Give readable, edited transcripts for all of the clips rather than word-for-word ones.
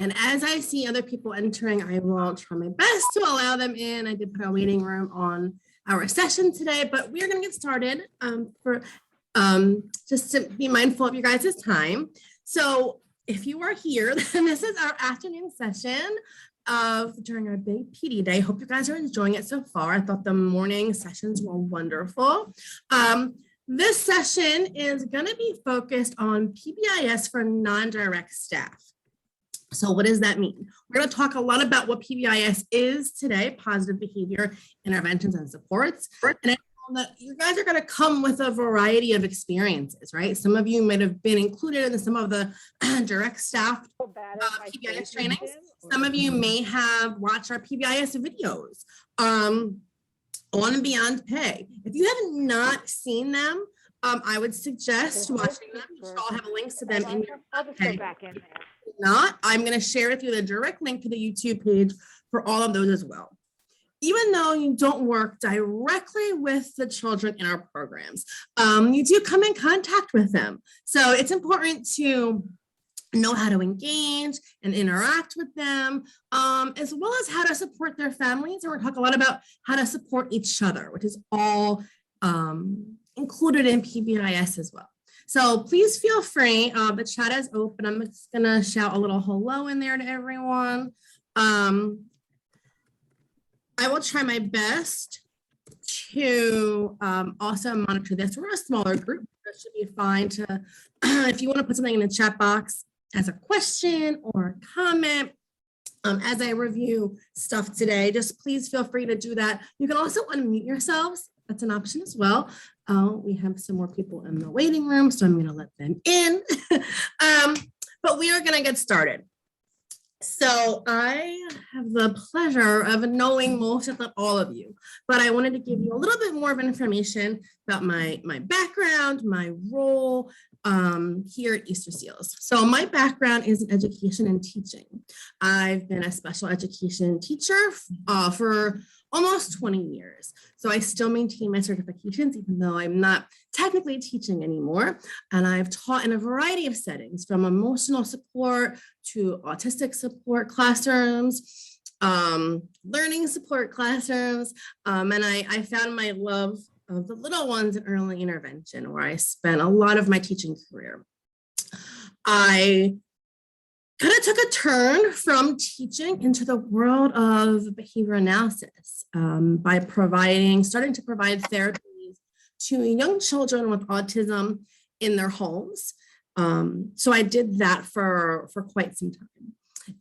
And as I see other people entering, I will try my best to allow them in. I did put a waiting room on our session today, but we're going to get started just to be mindful of you guys' time. So if you are here, then this is our afternoon session during our big PD day. Hope you guys are enjoying it so far. I thought the morning sessions were wonderful. This session is going to be focused on PBIS for non-direct staff. So what does that mean? We're going to talk a lot about what PBIS is today, positive behavior interventions and supports. And I know that you guys are going to come with a variety of experiences, right? Some of you might have been included in some of the direct staff PBIS trainings. Some of you may have watched our PBIS videos on and Beyond Pay. If you have not seen them, I would suggest watching them. You should all have links to them in your pay. Not, I'm going to share with you the direct link to the YouTube page for all of those as well. Even though you don't work directly with the children in our programs, you do come in contact with them. So it's important to know how to engage and interact with them, as well as how to support their families. And we're talking a lot about how to support each other, which is all included in PBIS as well. So please feel free. The chat is open. I'm just going to shout a little hello in there to everyone. I will try my best to also monitor this. We're a smaller group. That should be fine to, if you want to put something in the chat box as a question or a comment, as I review stuff today, just please feel free to do that. You can also unmute yourselves. That's an option as well. We have some more people in the waiting room, so I'm going to let them in. But we are going to get started. So I have the pleasure of knowing most of all of you, but I wanted to give you a little bit more of information about my background, my role here at Easterseals. So my background is in education and teaching. I've been a special education teacher for almost 20 years. So I still maintain my certifications, even though I'm not technically teaching anymore. And I've taught in a variety of settings, from emotional support to autistic support classrooms, learning support classrooms. And I found my love of the little ones in early intervention, where I spent a lot of my teaching career. I kind of took a turn from teaching into the world of behavior analysis by starting to provide therapies to young children with autism in their homes. So I did that for quite some time.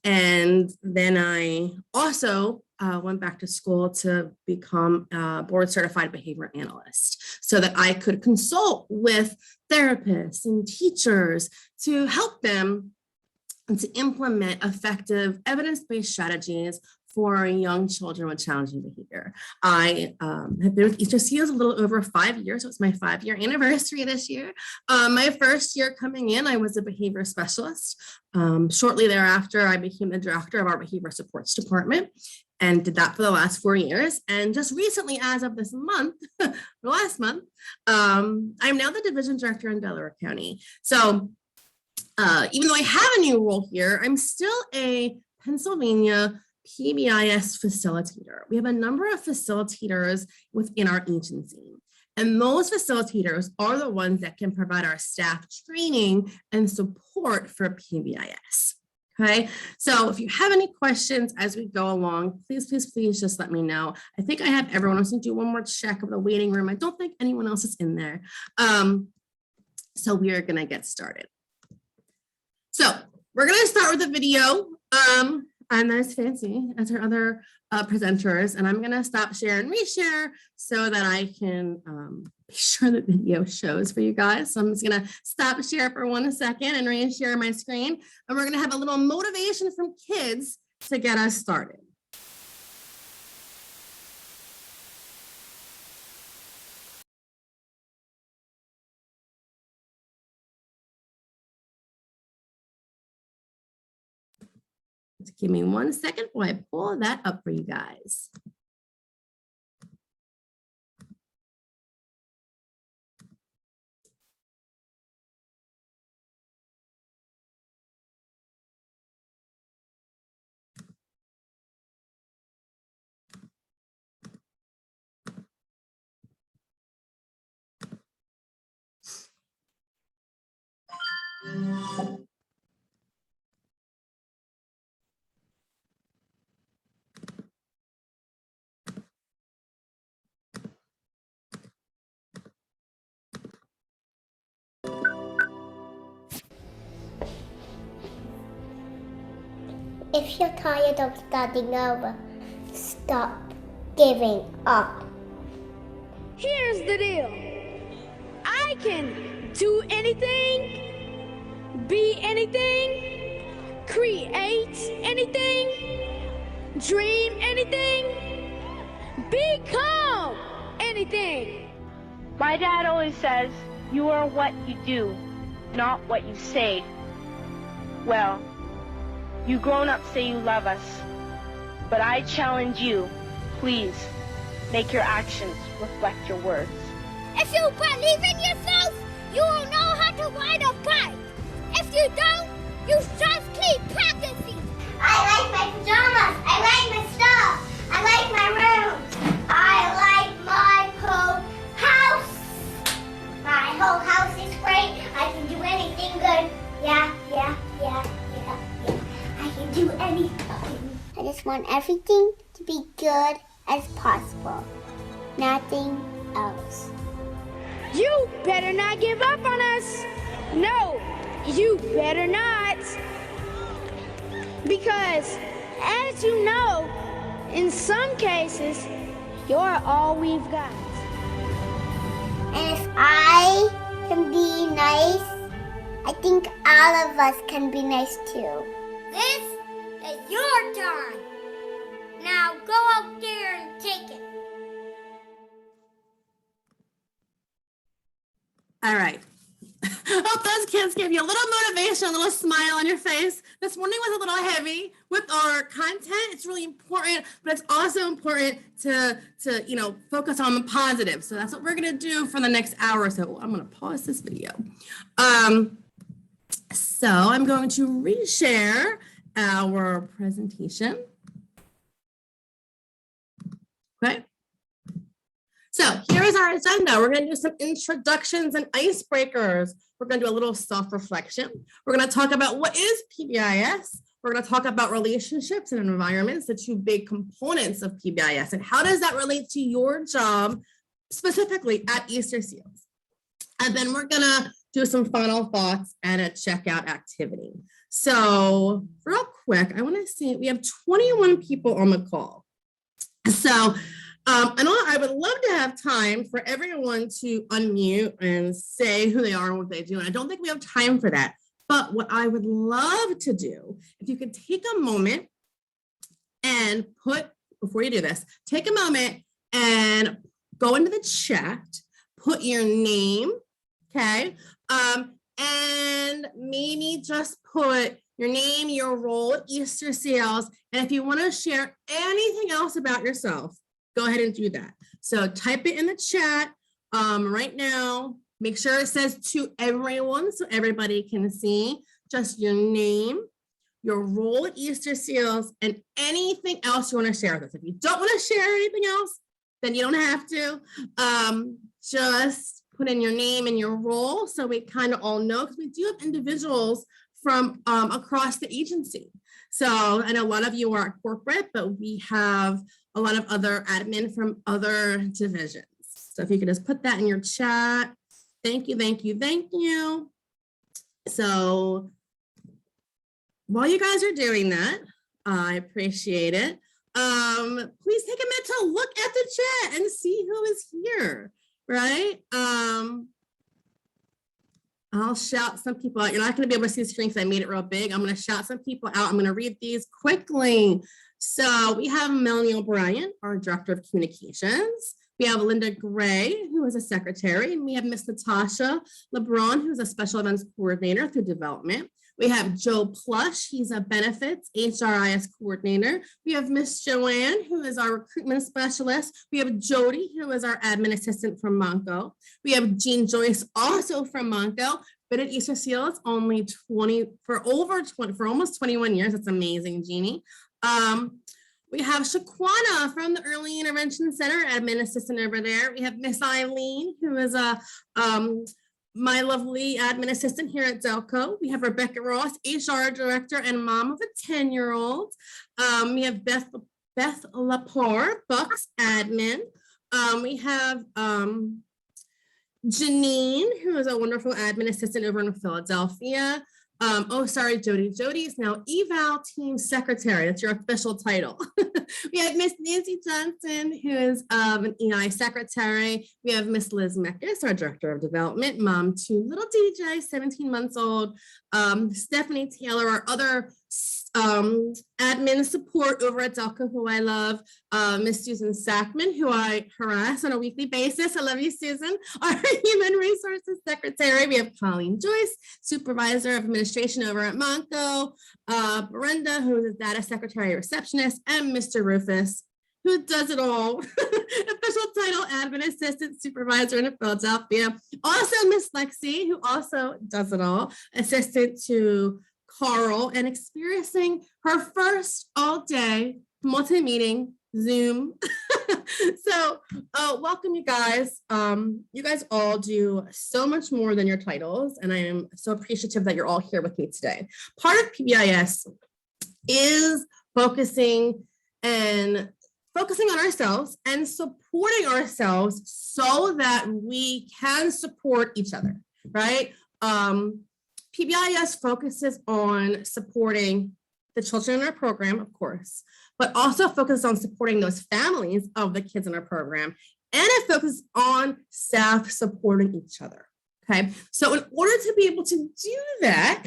And then I also went back to school to become a board certified behavior analyst so that I could consult with therapists and teachers to help them and to implement effective evidence-based strategies for young children with challenging behavior. I have been with Easterseals a little over 5 years. So it's my 5-year anniversary this year. My first year coming in, I was a behavior specialist. Shortly thereafter, I became the director of our behavior supports department and did that for the last 4 years. And just recently, as of this month, last month, I'm now the division director in Delaware County. So even though I have a new role here, I'm still a Pennsylvania PBIS facilitator. We have a number of facilitators within our agency, and those facilitators are the ones that can provide our staff training and support for PBIS. Okay, so if you have any questions as we go along, please just let me know. I think I have everyone. I'm going to do one more check of the waiting room. I don't think anyone else is in there. So we are going to get started. So we're going to start with a video. I'm not as fancy as our other presenters, and I'm going to stop share and reshare so that I can be sure the video shows for you guys. So I'm just going to stop share for 1 second and reshare my screen. And we're going to have a little motivation from kids to get us started. Give me 1 second while I pull that up for you guys. if you're tired of starting over, stop giving up. Here's the deal. I can do anything, be anything, create anything, dream anything, become anything. My dad always says, you are what you do, not what you say. Well, you grown-ups say you love us, but I challenge you, please, make your actions reflect your words. If you believe in yourself, you will know how to ride a bike. If you don't, you just keep practicing. I like my pajamas. I like my stuff. I like my room. I like my whole house. My whole house is great. I can do anything good. Yeah. I can do anything. I just want everything to be good as possible. Nothing else. You better not give up on us. No, you better not. Because, as you know, in some cases, you're all we've got. And if I can be nice, I think all of us can be nice too. This is your turn. Now go out there and take it. All right. Hope those kids gave you a little motivation, a little smile on your face. This morning was a little heavy with our content. It's really important, but it's also important to focus on the positive. So that's what we're going to do for the next hour or so. I'm going to pause this video. So I'm going to reshare our presentation. Okay. So here is our agenda. We're going to do some introductions and icebreakers. We're going to do a little self-reflection. We're going to talk about what is PBIS. We're going to talk about relationships and environments, the two big components of PBIS, and how does that relate to your job specifically at Easterseals. And then we're going to do some final thoughts and a checkout activity. So real quick, I want to see, we have 21 people on the call. So I would love to have time for everyone to unmute and say who they are and what they do. And I don't think we have time for that. But what I would love to do, if you could take a moment and before you do this, take a moment and go into the chat, put your name, okay? And maybe just put your name, your role at Easterseals. And if you want to share anything else about yourself, go ahead and do that. So type it in the chat right now. Make sure it says to everyone so everybody can see just your name, your role at Easterseals, and anything else you want to share with us. If you don't want to share anything else, then you don't have to. Just put in your name and your role so we kind of all know, because we do have individuals from across the agency. So I know a lot of you are corporate, but we have a lot of other admin from other divisions. So if you could just put that in your chat. Thank you, thank you, thank you. So while you guys are doing that, I appreciate it. Please take a minute to look at the chat and see who is here, right? I'll shout some people out. You're not going to be able to see the screen because I made it real big. I'm going to shout some people out. I'm going to read these quickly. So we have Melanie O'Brien, our Director of Communications. We have Linda Gray, who is a secretary, and we have Miss Natasha LeBron, who's a special events coordinator through development. We have Joe Plush, he's a benefits HRIS coordinator. We have Miss Joanne, who is our recruitment specialist. We have Jody, who is our admin assistant from Monco. We have Jean Joyce, also from Monco, but at Easterseals only for almost 21 years. That's amazing, Jeannie. We have Shaquana from the Early Intervention Center, admin assistant over there. We have Miss Eileen, who is my lovely admin assistant here at Delco. We have Rebecca Ross, HR director and mom of a 10-year-old. We have Beth Lepore, Bucks admin. We have Janine, who is a wonderful admin assistant over in Philadelphia. Oh, sorry, Jody. Jody is now eval team secretary. That's your official title. We have Miss Nancy Johnson, who is an EI secretary. We have Miss Liz Meckes, our director of development, mom to little DJ, 17 months old. Stephanie Taylor, our other admin support over at Delco, who I love. Miss Susan Sackman, who I harass on a weekly basis. I love you, Susan. Our human resources secretary. We have Colleen Joyce, supervisor of administration over at Monco. Brenda, who is a data secretary receptionist, and Mr. Rufus, who does it all. Official title, admin assistant supervisor in Philadelphia. Also Miss Lexi, who also does it all, assistant to Carl, and experiencing her first all-day multi-meeting Zoom. So welcome, you guys. You guys all do so much more than your titles, and I am so appreciative that you're all here with me today. Part of PBIS is focusing on ourselves and supporting ourselves so that we can support each other, right? PBIS focuses on supporting the children in our program, of course, but also focuses on supporting those families of the kids in our program. And it focuses on staff supporting each other, okay? So in order to be able to do that,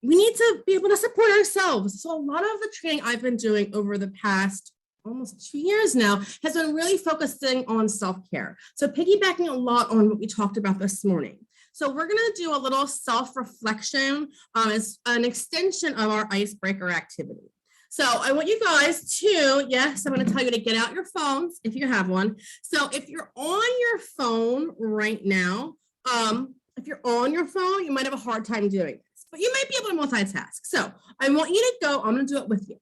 we need to be able to support ourselves. So a lot of the training I've been doing over the past almost 2 years now has been really focusing on self-care. So piggybacking a lot on what we talked about this morning. So we're going to do a little self-reflection as an extension of our icebreaker activity. So I want you guys to, yes, I'm going to tell you to get out your phones if you have one. So if you're on your phone right now, you might have a hard time doing this, but you might be able to multitask. So I want you to go, I'm going to do it with you.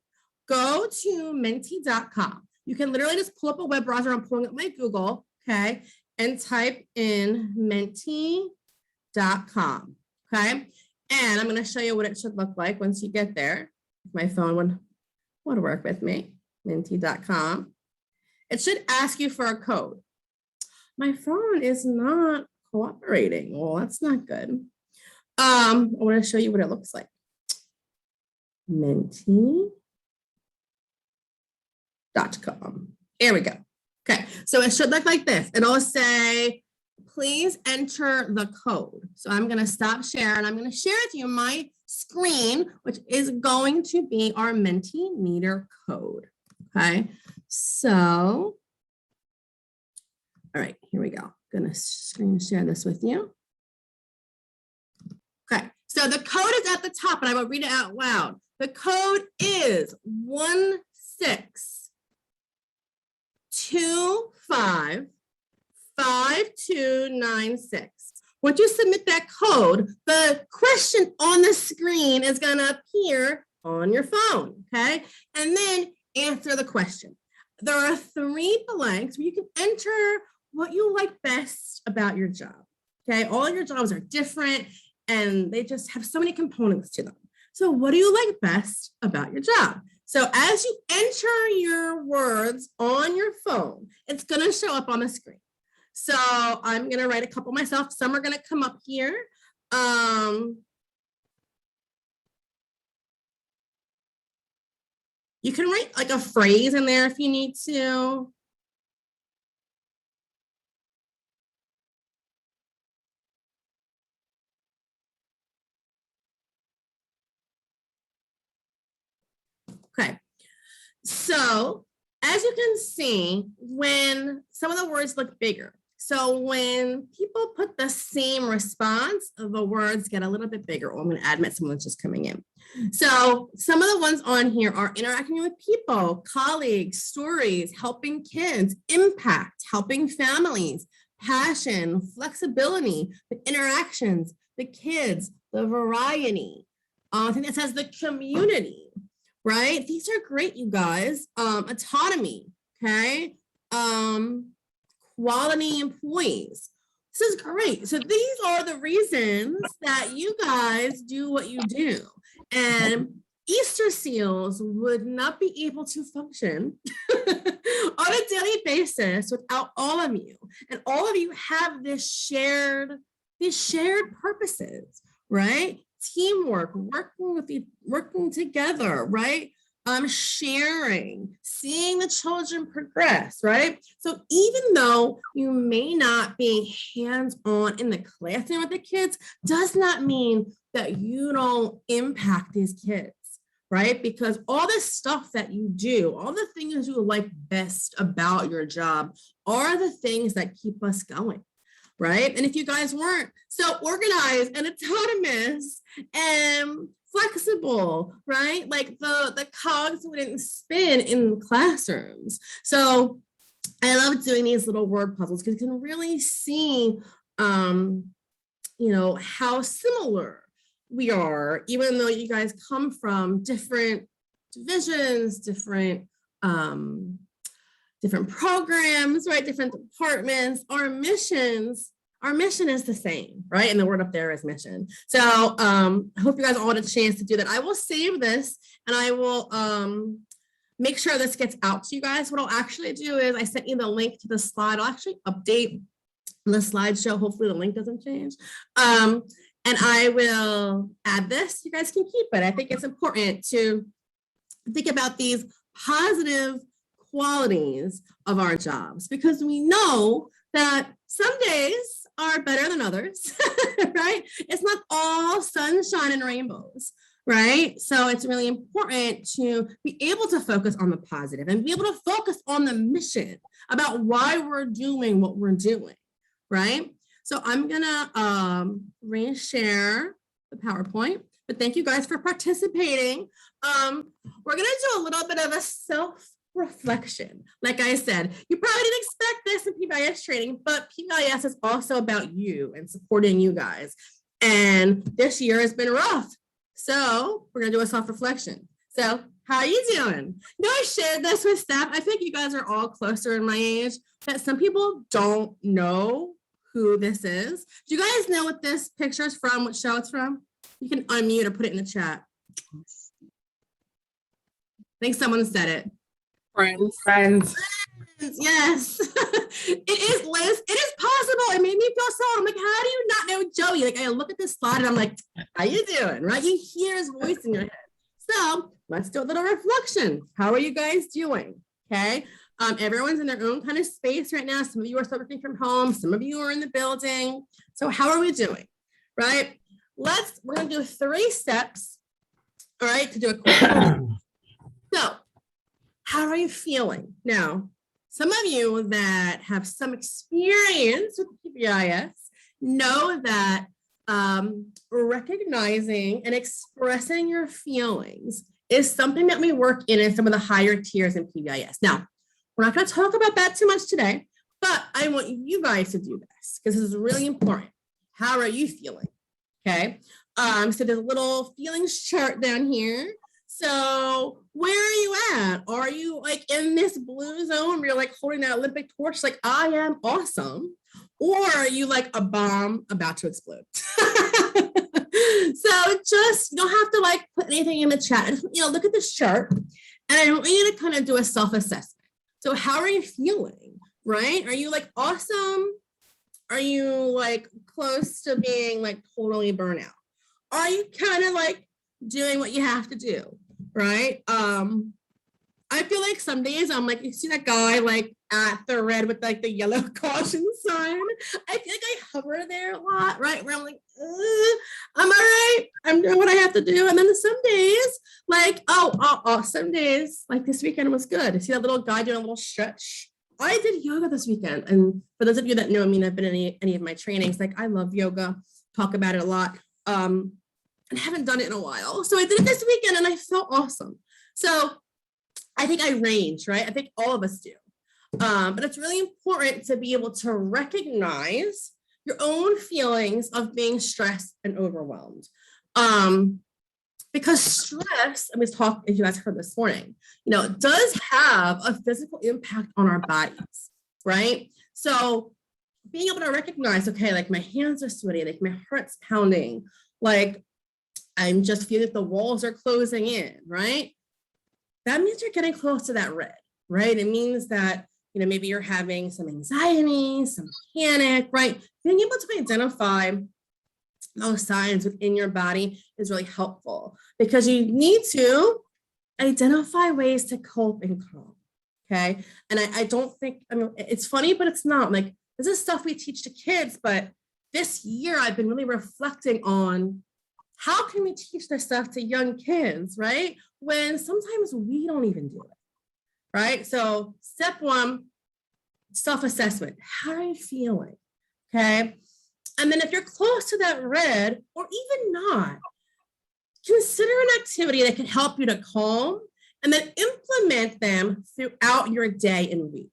Go to menti.com. You can literally just pull up a web browser. I'm pulling up my Google, okay, and type in menti.com, okay? And I'm going to show you what it should look like once you get there. My phone would work with me, menti.com. It should ask you for a code. My phone is not cooperating. Well, that's not good. I want to show you what it looks like. Menti.com. Here we go. Okay, so it should look like this. It'll say, please enter the code. So I'm going to stop sharing. I'm going to share with you my screen, which is going to be our Mentimeter code. Okay, so, all right, here we go. I'm going to screen share this with you. Okay, so the code is at the top, and I will read it out loud. The code is 16255296. Once you submit that code, the question on the screen is going to appear on your phone, okay? And then answer the question. There are 3 blanks where you can enter what you like best about your job, okay? All your jobs are different, and they just have so many components to them. So what do you like best about your job? So as you enter your words on your phone, it's going to show up on the screen. So I'm going to write a couple myself. Some are going to come up here. You can write like a phrase in there if you need to. Okay, so as you can see, when some of the words look bigger, so when people put the same response, the words get a little bit bigger. Oh, I'm going to admit someone's just coming in. So some of the ones on here are interacting with people, colleagues, stories, helping kids, impact, helping families, passion, flexibility, the interactions, the kids, the variety. I think that says the community. Right? These are great, you guys. Autonomy, okay? Quality employees. This is great. So these are the reasons that you guys do what you do. And Easterseals would not be able to function on a daily basis without all of you. And all of you have these shared purposes, right? teamwork, working together, right? Sharing, seeing the children progress, right? So even though you may not be hands-on in the classroom with the kids, does not mean that you don't impact these kids, right? Because all the stuff that you do, all the things you like best about your job are the things that keep us going, right? And if you guys weren't so organized and autonomous and flexible, right? Like the cogs wouldn't spin in classrooms. So I love doing these little word puzzles because you can really see, how similar we are, even though you guys come from different divisions, different programs, right? Different departments. Our mission is the same, right? And the word up there is mission. So I hope you guys all had a chance to do that. I will save this and I will make sure this gets out to you guys. What I'll actually do is I sent you the link to the slide. I'll actually update the slideshow. Hopefully the link doesn't change. And I will add this. You guys can keep it. I think it's important to think about these positive qualities of our jobs because we know that some days are better than others, right? It's not all sunshine and rainbows, right? So it's really important to be able to focus on the positive and be able to focus on the mission about why we're doing what we're doing, right? So I'm gonna re-share the PowerPoint, but thank you guys for participating. We're gonna do a little bit of a self-reflection. Like I said, you probably didn't expect this in PBIS training, but PBIS is also about you and supporting you guys. And this year has been rough. So we're gonna do a self-reflection. So how are you doing? You know, I shared this with staff. I think you guys are all closer in my age, that some people don't know who this is. Do you guys know what this picture is from, what show it's from? You can unmute or put it in the chat. I think someone said it. Friends. Yes. It is, Liz. It is possible. It made me feel so. I'm like, how do you not know Joey? Like, I look at this slide and I'm like, how you doing? Right? You hear his voice in your head. So let's do a little reflection. How are you guys doing? Okay. Everyone's in their own kind of space right now. Some of you are still working from home. Some of you are in the building. So how are we doing? Right? We're going to do 3 steps. All right. To do a quick. So how are you feeling? Now, some of you that have some experience with PBIS know that recognizing and expressing your feelings is something that we work in some of the higher tiers in PBIS. Now, we're not going to talk about that too much today, but I want you guys to do this because this is really important. How are you feeling? Okay. So there's a little feelings chart down here. So where are you at? Are you like in this blue zone where you're like holding that Olympic torch, like I am awesome? Or are you like a bomb about to explode? So just, you don't have to like put anything in the chat. Look at this chart and I want you to kind of do a self-assessment. So how are you feeling, right? Are you like awesome? Are you like close to being like totally burnout? Are you kind of like doing what you have to do, right? I feel like some days I'm like, you see that guy like at the red with like the yellow caution sign? I feel like I hover there a lot, right? Where I'm like, I'm all right. I'm doing what I have to do. And then some days, like, some days, like this weekend was good. See that little guy doing a little stretch? I did yoga this weekend. And for those of you that know me and have been in any of my trainings, like I love yoga, talk about it a lot. And haven't done it in a while. So I did it this weekend and I felt awesome. So I think I range, right? I think all of us do. But it's really important to be able to recognize your own feelings of being stressed and overwhelmed. Because stress, and we talked, if you guys heard this morning, does have a physical impact on our bodies, right? So being able to recognize, okay, like my hands are sweaty, like my heart's pounding, like I'm just feeling that the walls are closing in, right? That means you're getting close to that red, right? It means that, maybe you're having some anxiety, some panic, right? Being able to identify those signs within your body is really helpful because you need to identify ways to cope and calm. Okay. And I don't think, I mean, it's funny, but it's not like, this is stuff we teach to kids, but this year I've been really reflecting on how can we teach this stuff to young kids, right? When sometimes we don't even do it, right? So step one, self-assessment. How are you feeling? Okay. And then if you're close to that red or even not, consider an activity that can help you to calm and then implement them throughout your day and week.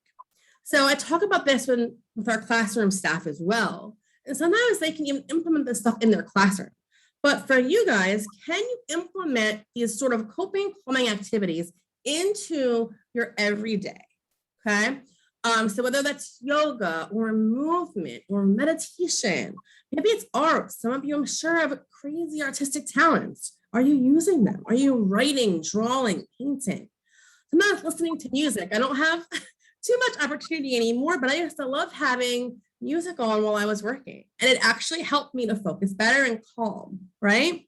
So I talk about this with our classroom staff as well. And sometimes they can even implement this stuff in their classroom. But for you guys, can you implement these sort of coping, calming activities into your everyday? Okay. So whether that's yoga or movement or meditation, maybe it's art. Some of you, I'm sure, have crazy artistic talents. Are you using them? Are you writing, drawing, painting? I'm not listening to music. I don't have too much opportunity anymore, but I used to love having music on while I was working. And it actually helped me to focus better and calm, right?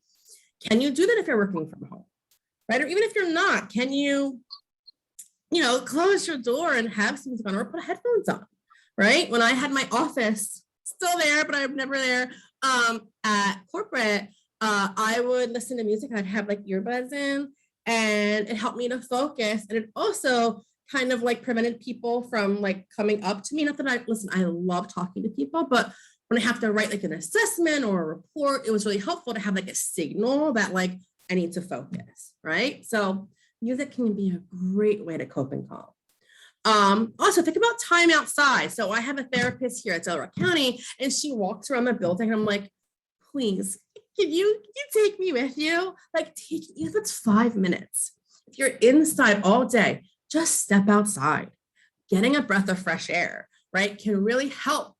Can you do that if you're working from home, right? Or even if you're not, can you close your door and have some music on or put headphones on, right? When I had my office, still there, but I'm never there, at corporate, I would listen to music. I'd have like earbuds in and it helped me to focus. And it also kind of like prevented people from like coming up to me. Not that I love talking to people, but when I have to write like an assessment or a report, it was really helpful to have like a signal that like I need to focus, right? So music can be a great way to cope and calm. Also think about time outside. So I have a therapist here at Delaware County and she walks around the building and I'm like, please, can you take me with you? Like take, if it's 5 minutes, if you're inside all day, just step outside. Getting a breath of fresh air, right, can really help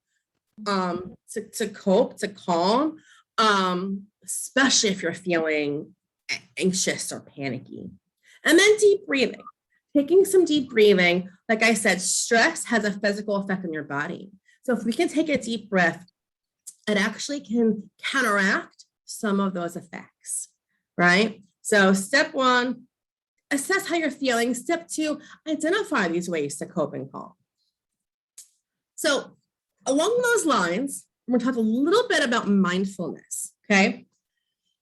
to cope, to calm, especially if you're feeling anxious or panicky. And then deep breathing. Taking some deep breathing, like I said, stress has a physical effect on your body. So if we can take a deep breath, it actually can counteract some of those effects, right? So step one, assess how you're feeling. Step two, identify these ways to cope and calm. So along those lines, we're going to talk a little bit about mindfulness, okay?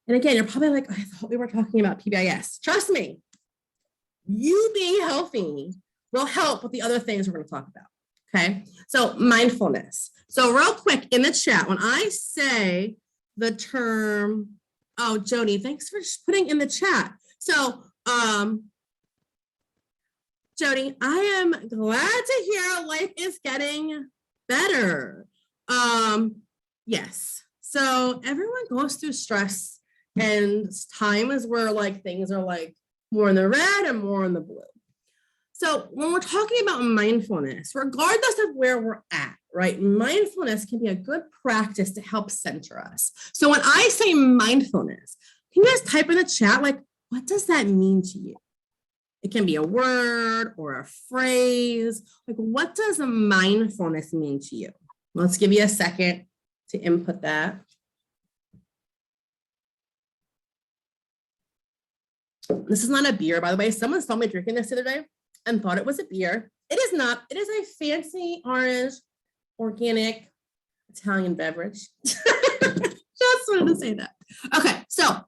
And again, you're probably like, I thought we were talking about PBIS. Trust me, you being healthy will help with the other things we're going to talk about, okay? So mindfulness. So real quick in the chat, when I say the term, oh, Jody, thanks for putting in the chat. So Jody, I am glad to hear life is getting better. Yes. So everyone goes through stress and time is where like things are like more in the red and more in the blue. So when we're talking about mindfulness, regardless of where we're at, right? Mindfulness can be a good practice to help center us. So when I say mindfulness, can you guys type in the chat, like, what does that mean to you? It can be a word or a phrase. Like, what does a mindfulness mean to you? Let's give you a second to input that. This is not a beer, by the way. Someone saw me drinking this the other day and thought it was a beer. It is not. It is a fancy orange, organic Italian beverage. Just wanted to say that. Okay, so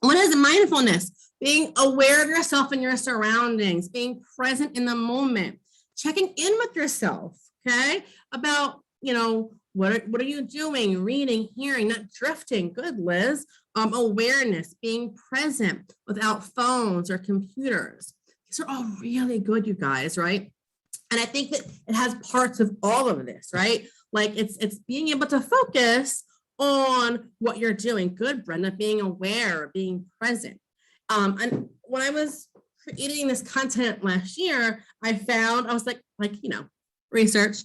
what is mindfulness? Being aware of yourself and your surroundings, being present in the moment, checking in with yourself, okay? About, what are you doing? Reading, hearing, not drifting. Good, Liz. Awareness, being present without phones or computers. These are all really good, you guys, right? And I think that it has parts of all of this, right? Like it's being able to focus on what you're doing. Good, Brenda, being aware, being present. And when I was creating this content last year, I was like, research,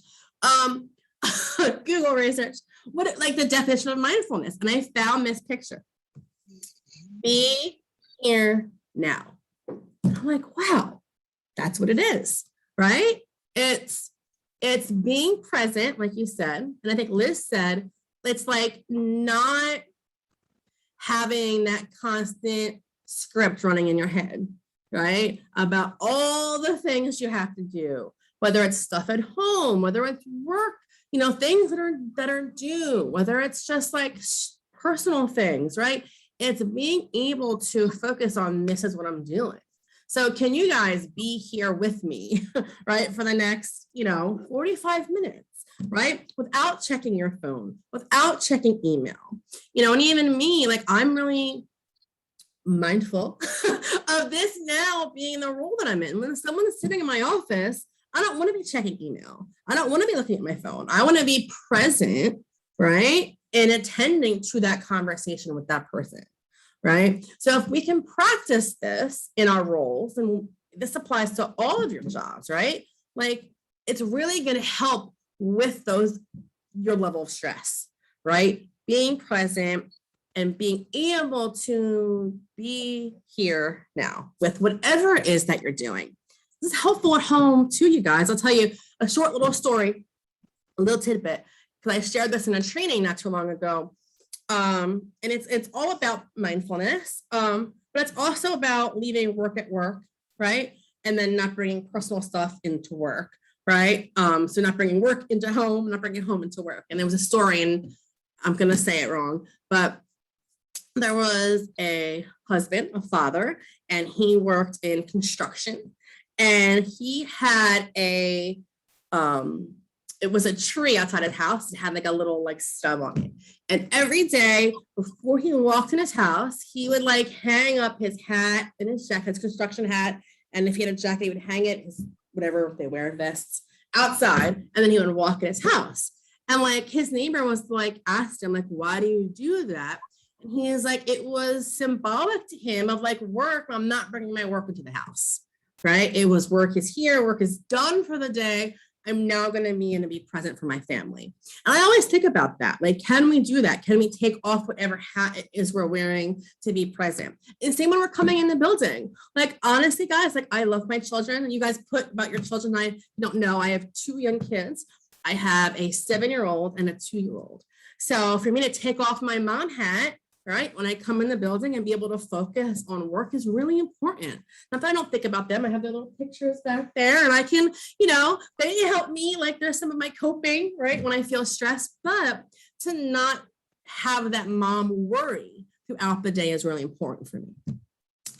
Google research, like the definition of mindfulness. And I found this picture. Be here now. And I'm like, wow, that's what it is, right? It's being present, like you said. And I think Liz said, it's like not having that constant script running in your head, right? About all the things you have to do, whether it's stuff at home, whether it's work, things that are due, whether it's just like personal things, right? It's being able to focus on this is what I'm doing. So can you guys be here with me, right, for the next, 45 minutes, right, without checking your phone, without checking email, and even me, like I'm really mindful of this now being the role that I'm in. When someone is sitting in my office, I don't want to be checking email. I don't want to be looking at my phone. I want to be present, right, and attending to that conversation with that person. Right. So if we can practice this in our roles, and this applies to all of your jobs, right? Like it's really going to help with your level of stress, right? Being present and being able to be here now with whatever it is that you're doing. This is helpful at home too, you guys. I'll tell you a short little story, a little tidbit, because I shared this in a training not too long ago. And it's all about mindfulness, but it's also about leaving work at work, right? And then not bringing personal stuff into work, right? So not bringing work into home, not bringing home into work. And there was a story, and I'm going to say it wrong, but there was a husband, a father, and he worked in construction, and he had it was a tree outside his house. It had like a little like stub on it. And every day before he walked in his house, he would like hang up his hat and his jacket, his construction hat. And if he had a jacket, he would hang it, his whatever they wear, vests, outside. And then he would walk in his house. And like his neighbor was like, asked him, like, why do you do that? And he is like, it was symbolic to him of like work. I'm not bringing my work into the house, right? It was work is here, work is done for the day. I'm now going to be present for my family. And I always think about that. Like, can we do that? Can we take off whatever hat it is we're wearing to be present? And same when we're coming in the building. Like, honestly, guys, like I love my children. And you guys put about your children. I don't know. I have 2 young kids. I have a 7-year-old and a 2-year-old. So for me to take off my mom hat, right, when I come in the building and be able to focus on work is really important. Not that I don't think about them. I have their little pictures back there, and I can, they help me. Like there's some of my coping, right, when I feel stressed, but to not have that mom worry throughout the day is really important for me.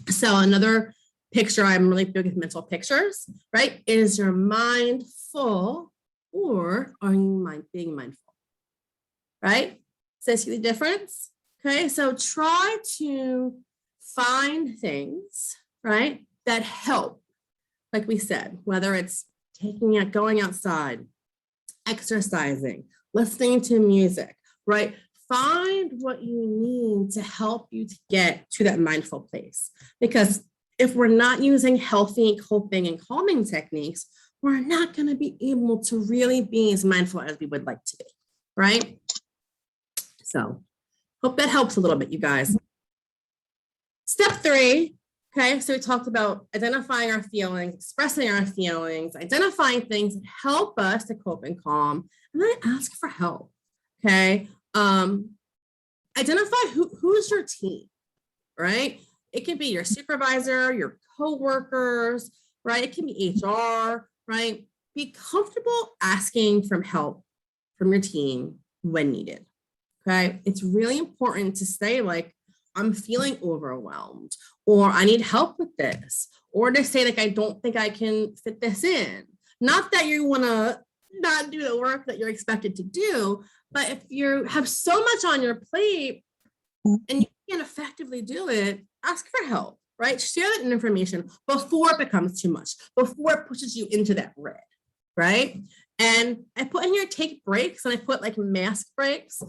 So another picture, I'm really big with mental pictures, right? Is your mind full or are you being mindful, right? So see the difference? Okay, so try to find things, right, that help, like we said, whether it's going outside, exercising, listening to music, right? Find what you need to help you to get to that mindful place. Because if we're not using healthy coping and calming techniques, we're not going to be able to really be as mindful as we would like to be, right? So hope that helps a little bit, you guys. Step 3, okay, so we talked about identifying our feelings, expressing our feelings, identifying things that help us to cope and calm, and then ask for help, okay? Identify who's your team, right? It can be your supervisor, your coworkers, right? It can be HR, right? Be comfortable asking for help from your team when needed. Okay, it's really important to say like, I'm feeling overwhelmed, or I need help with this, or to say like, I don't think I can fit this in. Not that you want to not do the work that you're expected to do, but if you have so much on your plate and you can't effectively do it, ask for help, right? Share that information before it becomes too much, before it pushes you into that red, right? And I put in here, take breaks, and I put like mask breaks.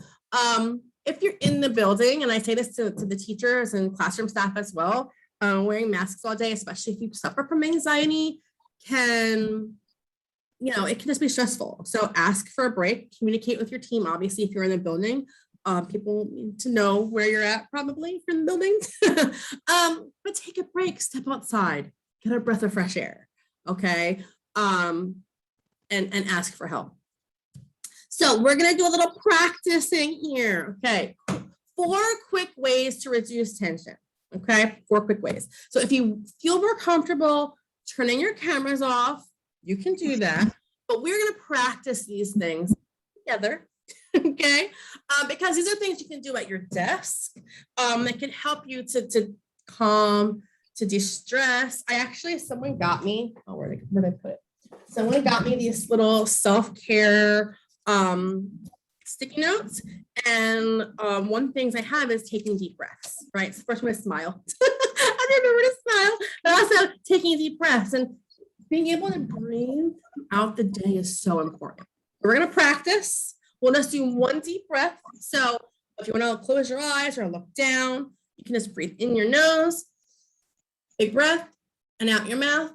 If you're in the building, and I say this to the teachers and classroom staff as well, wearing masks all day, especially if you suffer from anxiety, it can just be stressful. So ask for a break, communicate with your team. Obviously, if you're in the building, people need to know where you're at, probably if you're in the building. But take a break, step outside, get a breath of fresh air, okay? And ask for help. So we're gonna do a little practicing here, okay? 4 quick ways to reduce tension. Okay, 4 quick ways. So if you feel more comfortable turning your cameras off, you can do that. But we're going to practice these things together. Okay, because these are things you can do at your desk that can help you to calm, to de-stress. Someone got me, where did I put it? Someone got me these little self-care sticky notes. And one things I have is taking deep breaths, right? So first I'm gonna smile. I remember to smile, but also taking deep breaths and being able to breathe out the day is so important. We're gonna practice. We'll just do 1 deep breath. So if you want to close your eyes or look down, you can just breathe in your nose, big breath, and out your mouth.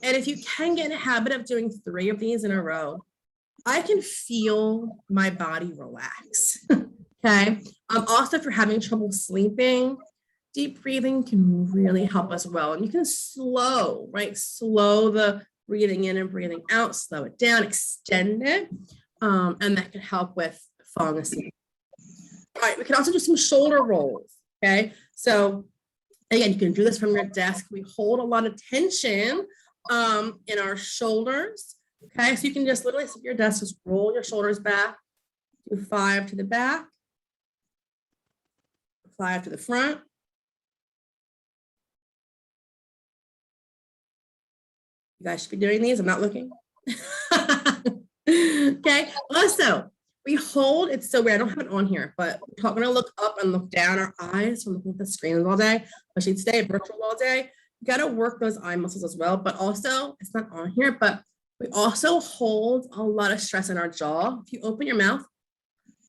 And if you can get in a habit of doing 3 of these in a row, I can feel my body relax. Okay. Also, if you're having trouble sleeping, deep breathing can really help as well. And you can slow the breathing in and breathing out, slow it down, extend it. And that can help with falling asleep. All right, we can also do some shoulder rolls. Okay. So again, you can do this from your desk. We hold a lot of tension in our shoulders. Okay, so you can just literally sit at your desk, just roll your shoulders back, do 5 to the back, 5 to the front. You guys should be doing these. I'm not looking. Okay, also, we hold, it's so weird, I don't have it on here, but we're not gonna look up and look down. Our eyes from looking at the screens all day, especially today, virtual all day. You gotta work those eye muscles as well, but also, it's not on here, but we also hold a lot of stress in our jaw. If you open your mouth,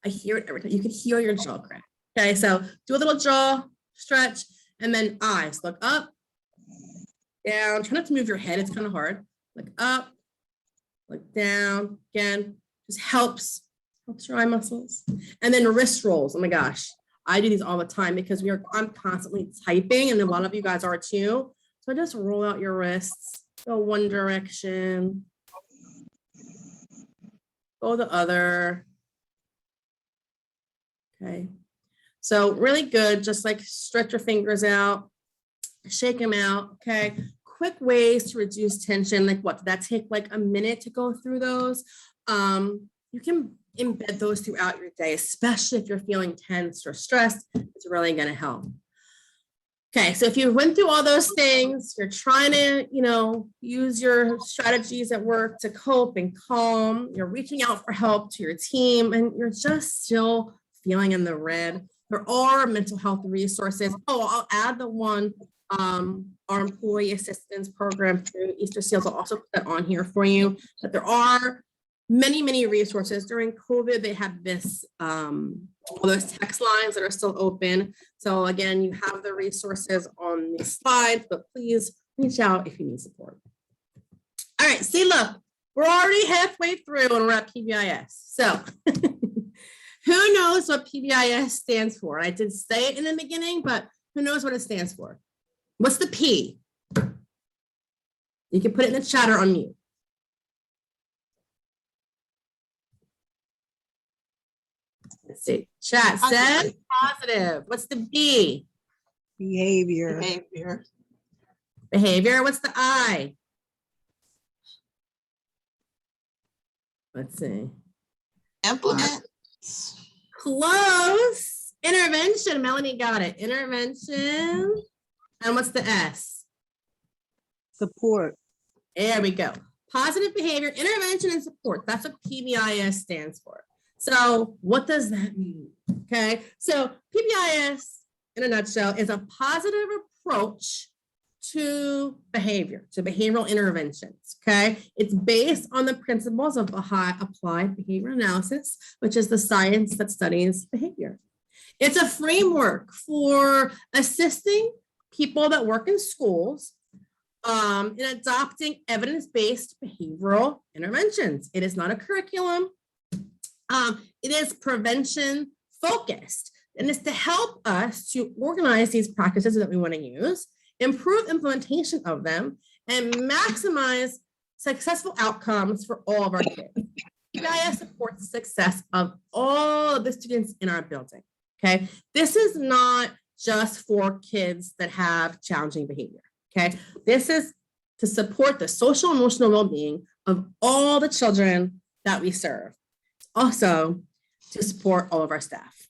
I hear it every time. You can hear your jaw crack. Okay, so do a little jaw stretch, and then eyes, look up, down, try not to move your head, it's kind of hard. Look up, look down, again, just helps your eye muscles. And then wrist rolls, oh my gosh, I do these all the time because I'm constantly typing, and a lot of you guys are too. So just roll out your wrists, go one direction, go the other. Okay, so really good, just like stretch your fingers out, shake them out. Okay, quick ways to reduce tension. Like what, did that take like a minute to go through those? You can embed those throughout your day, especially if you're feeling tense or stressed. It's really going to help. Okay, so if you went through all those things, you're trying to, use your strategies at work to cope and calm, you're reaching out for help to your team, and you're just still feeling in the red, there are mental health resources. Oh, I'll add the one, our employee assistance program through Easterseals. I'll also put that on here for you, but there are many, many resources. During COVID, they had this, all those text lines that are still open. So again, you have the resources on these slides, but please reach out if you need support. All right, see, look, we're already halfway through and we're at PBIS. So who knows what PBIS stands for? I did say it in the beginning, but who knows what it stands for? What's the P? You can put it in the chat or unmute. Let's see. Chat said positive. What's the B? Behavior. Behavior. What's the I? Let's see. Implement. Close. Intervention. Melanie got it. Intervention. And what's the S? Support. There we go. Positive behavior, intervention, and support. That's what PBIS stands for. So what does that mean? Okay, so PBIS in a nutshell is a positive approach to behavior, to behavioral interventions. Okay, it's based on the principles of applied behavior analysis, which is the science that studies behavior. It's a framework for assisting people that work in schools in adopting evidence-based behavioral interventions. It is not a curriculum. It is prevention focused, and it's to help us to organize these practices that we want to use, improve implementation of them, and maximize successful outcomes for all of our kids. PBIS supports the success of all of the students in our building, okay? This is not just for kids that have challenging behavior, okay? This is to support the social and emotional well-being of all the children that we serve. Also, to support all of our staff,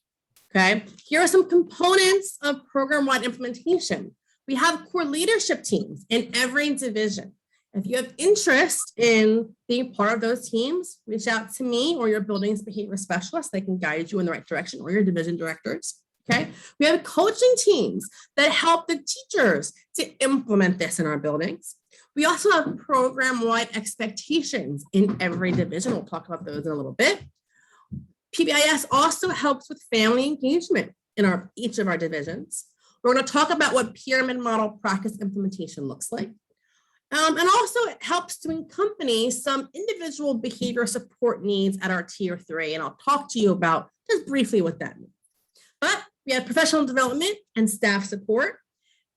okay? Here are some components of program-wide implementation. We have core leadership teams in every division. If you have interest in being part of those teams, reach out to me or your building's behavior specialist. They can guide you in the right direction, or your division directors, okay? We have coaching teams that help the teachers to implement this in our buildings. We also have program-wide expectations in every division. We'll talk about those in a little bit. PBIS also helps with family engagement in each of our divisions. We're going to talk about what pyramid model practice implementation looks like. And also it helps to accompany some individual behavior support needs at our tier 3. And I'll talk to you about just briefly what that means. But we have professional development and staff support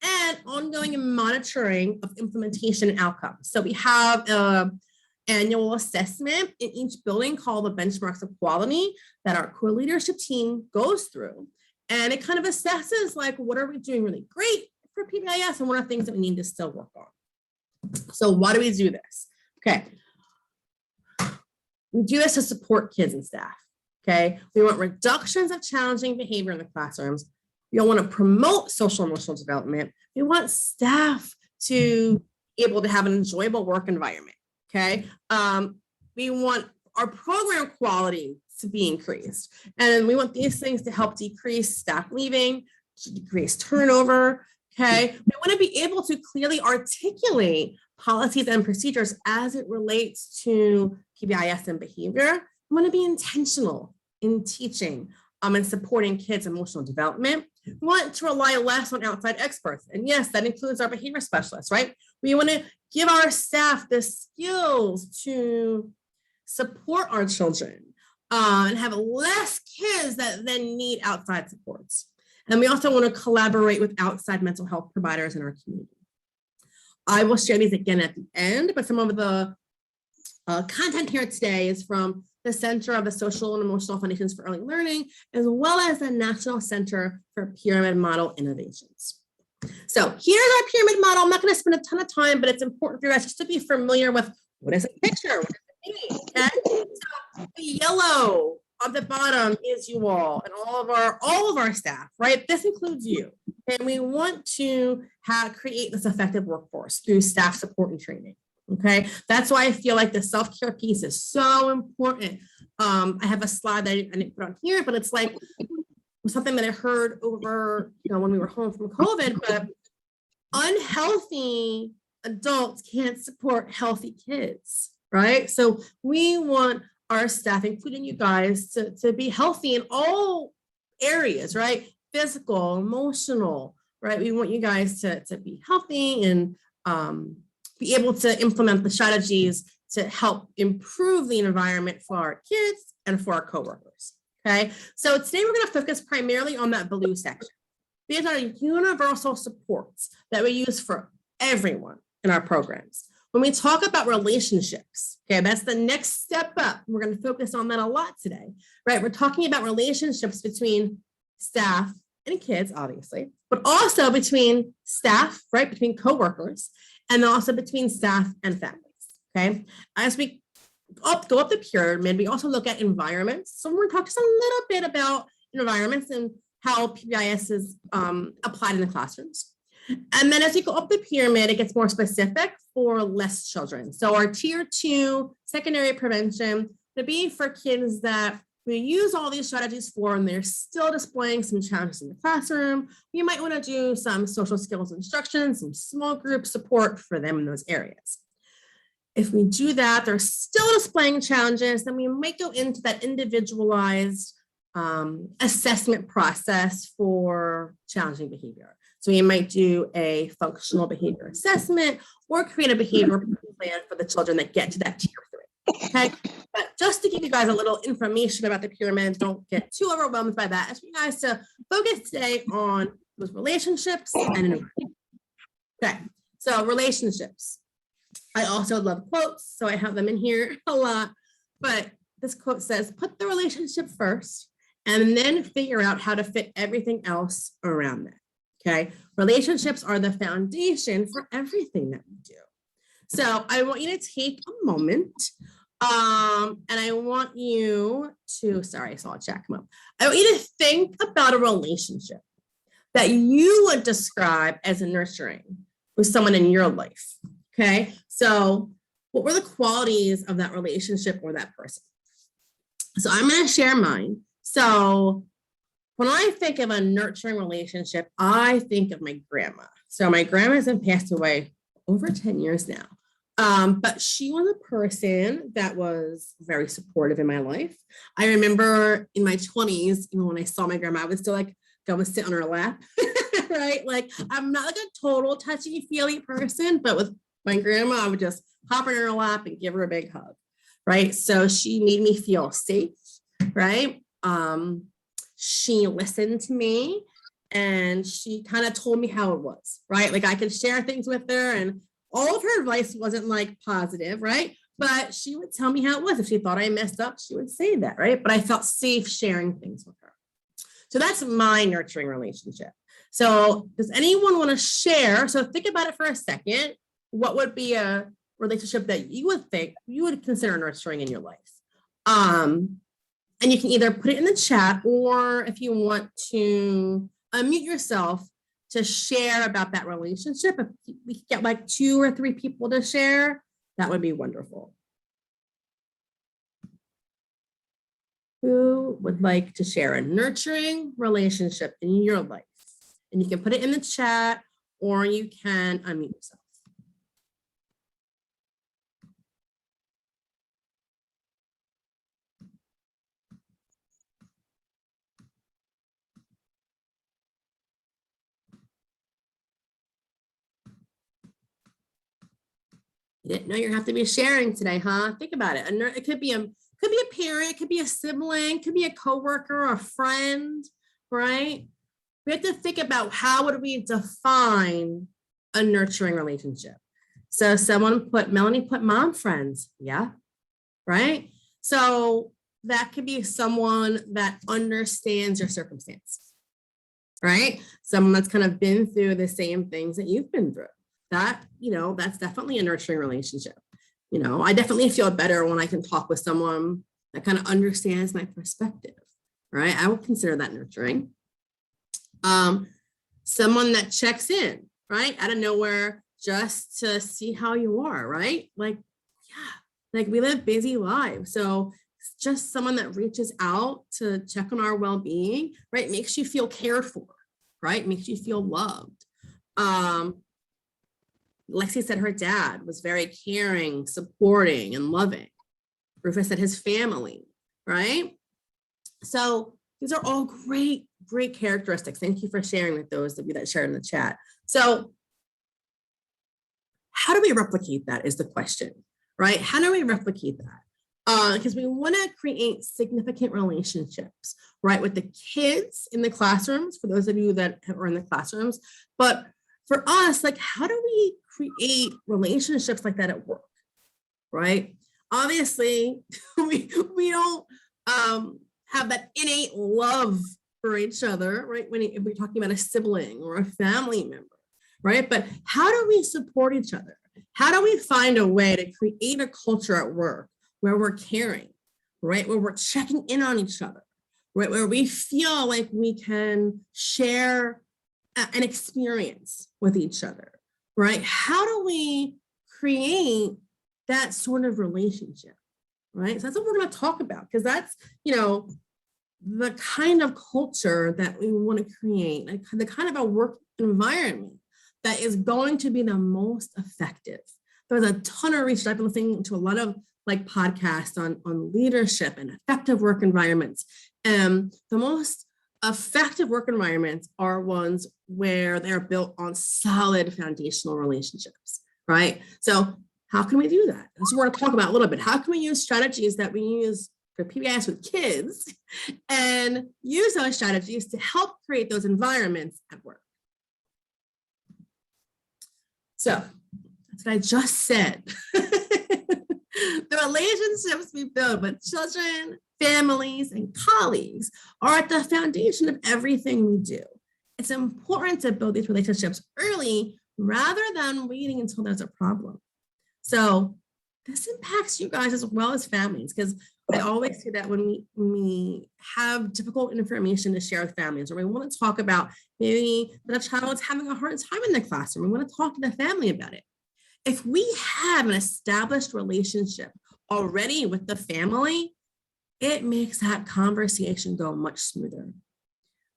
and ongoing monitoring of implementation and outcomes. So we have an annual assessment in each building called the benchmarks of quality that our core leadership team goes through. And it kind of assesses like, what are we doing really great for PBIS and what are things that we need to still work on? So why do we do this? Okay. We do this to support kids and staff. Okay. We want reductions of challenging behavior in the classrooms. We don't want to promote social and emotional development. We want staff to be able to have an enjoyable work environment. Okay. We want our program quality to be increased. And we want these things to help decrease staff leaving, to decrease turnover. Okay, we want to be able to clearly articulate policies and procedures as it relates to PBIS and behavior. We want to be intentional in teaching and supporting kids' emotional development. We want to rely less on outside experts. And yes, that includes our behavior specialists, right? We want to give our staff the skills to support our children and have less kids that then need outside supports. And we also want to collaborate with outside mental health providers in our community. I will share these again at the end, but some of the content here today is from the Center of the Social and Emotional Foundations for Early Learning, as well as the National Center for Pyramid Model Innovations. So here's our pyramid model. I'm not going to spend a ton of time, but it's important for you guys just to be familiar with what is a picture, what does it mean, okay? So the yellow on the bottom is you all and all of our staff, right? This includes you. And we want to create this effective workforce through staff support and training. Okay, that's why I feel like the self-care piece is so important. I have a slide that I didn't put on here, but it's like something that I heard over, when we were home from COVID, but unhealthy adults can't support healthy kids, right? So we want our staff, including you guys, to be healthy in all areas, right? Physical, emotional, right? We want you guys to be healthy and be able to implement the strategies to help improve the environment for our kids and for our coworkers, okay? So today we're gonna focus primarily on that blue section. These are universal supports that we use for everyone in our programs. When we talk about relationships, okay, that's the next step up. We're gonna focus on that a lot today, right? We're talking about relationships between staff and kids, obviously, but also between staff, right, between coworkers, and also between staff and families, okay? As we go up the pyramid, we also look at environments. So we're gonna talk just a little bit about environments and how PBIS is applied in the classrooms. And then as you go up the pyramid, it gets more specific for less children. So our tier 2 secondary prevention would be for kids that we use all these strategies for, and they're still displaying some challenges in the classroom. You might want to do some social skills instruction, some small group support for them in those areas. If we do that, they're still displaying challenges, then we might go into that individualized assessment process for challenging behavior. So we might do a functional behavior assessment or create a behavior plan for the children that get to that tier 3, okay? But just to give you guys a little information about the pyramid, don't get too overwhelmed by that. I want you guys to focus today on those relationships and okay, so relationships. I also love quotes, so I have them in here a lot. But this quote says, put the relationship first and then figure out how to fit everything else around it. Okay. Relationships are the foundation for everything that we do. So I want you to take a moment and I want you to, sorry, I saw a chat come up. I want you to think about a relationship that you would describe as nurturing with someone in your life. Okay. So what were the qualities of that relationship or that person? So I'm going to share mine. So when I think of a nurturing relationship, I think of my grandma. So my grandma hasn't passed away over 10 years now. But she was a person that was very supportive in my life. I remember in my 20s, when I saw my grandma, I would still like go and sit on her lap, right? Like I'm not like a total touchy-feely person, but with my grandma, I would just hop in her lap and give her a big hug, right? So she made me feel safe, right? She listened to me and she kind of told me how it was, right? Like I could share things with her and all of her advice wasn't like positive, right? But she would tell me how it was. If she thought I messed up, she would say that, right? But I felt safe sharing things with her. So that's my nurturing relationship. So does anyone want to share? So think about it for a second. What would be a relationship that you would think you would consider nurturing in your life? And you can either put it in the chat or if you want to unmute yourself to share about that relationship. If we could get like 2 or 3 people to share, that would be wonderful. Who would like to share a nurturing relationship in your life? And you can put it in the chat or you can unmute yourself. You didn't know you have to be sharing today, huh? Think about it. It could be a parent, it could be a sibling, it could be a coworker or a friend, right? We have to think about how would we define a nurturing relationship. So Melanie put mom friends, yeah, right? So that could be someone that understands your circumstance, right? Someone that's kind of been through the same things that you've been through. That, that's definitely a nurturing relationship. I definitely feel better when I can talk with someone that kind of understands my perspective, right? I would consider that nurturing. Someone that checks in, right? Out of nowhere, just to see how you are, right? Like, yeah, like we live busy lives. So it's just someone that reaches out to check on our well-being, right? Makes you feel cared for, right? Makes you feel loved. Lexi said her dad was very caring, supporting, and loving. Rufus said his family, right? So these are all great, great characteristics. Thank you for sharing with those of you that shared in the chat. So how do we replicate that is the question, right? How do we replicate that? Because we want to create significant relationships, right? With the kids in the classrooms, for those of you that are in the classrooms, but for us, like, how do we create relationships like that at work, right? Obviously, we don't have that innate love for each other, right? If we're talking about a sibling or a family member, right? But how do we support each other? How do we find a way to create a culture at work where we're caring, right? Where we're checking in on each other, right? Where we feel like we can share an experience with each other, right? How do we create that sort of relationship, right? So that's what we're going to talk about, because that's, the kind of culture that we want to create, like the kind of a work environment that is going to be the most effective. There's a ton of research. I've been listening to a lot of podcasts on leadership and effective work environments. The most effective work environments are ones where they're built on solid foundational relationships, right? So how can we do that? That's what we're going to talk about a little bit. How can we use strategies that we use for PBIS with kids and use those strategies to help create those environments at work? So that's what I just said. The relationships we build with children, families, and colleagues are at the foundation of everything we do. It's important to build these relationships early rather than waiting until there's a problem. So this impacts you guys as well as families, because I always say that when we have difficult information to share with families, or we want to talk about maybe that a child is having a hard time in the classroom, we want to talk to the family about it. If we have an established relationship already with the family, it makes that conversation go much smoother.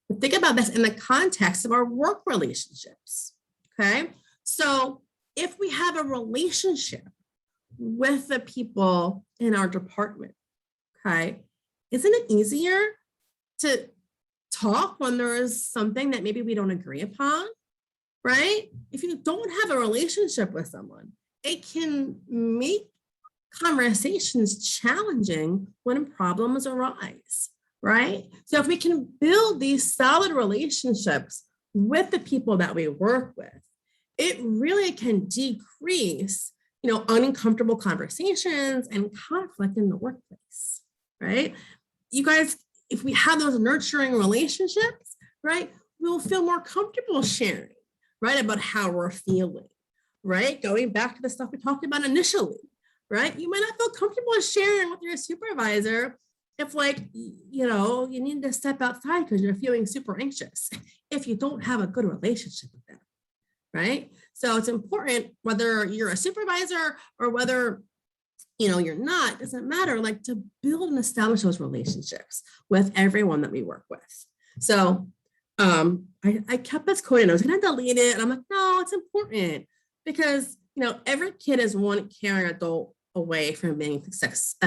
But think about this in the context of our work relationships, okay? So if we have a relationship with the people in our department, okay, isn't it easier to talk when there is something that maybe we don't agree upon, right? If you don't have a relationship with someone, it can make conversations challenging when problems arise, right? So if we can build these solid relationships with the people that we work with, it really can decrease, uncomfortable conversations and conflict in the workplace, right? You guys, if we have those nurturing relationships, right, we'll feel more comfortable sharing, right, about how we're feeling, right? Going back to the stuff we talked about initially, right? You might not feel comfortable sharing with your supervisor if, you need to step outside because you're feeling super anxious, if you don't have a good relationship with them, right? So it's important, whether you're a supervisor or whether you're not, doesn't matter, to build and establish those relationships with everyone that we work with. So I kept this quote and I was going to delete it. And I'm like, no, it's important because, every kid is one caring adult away from being a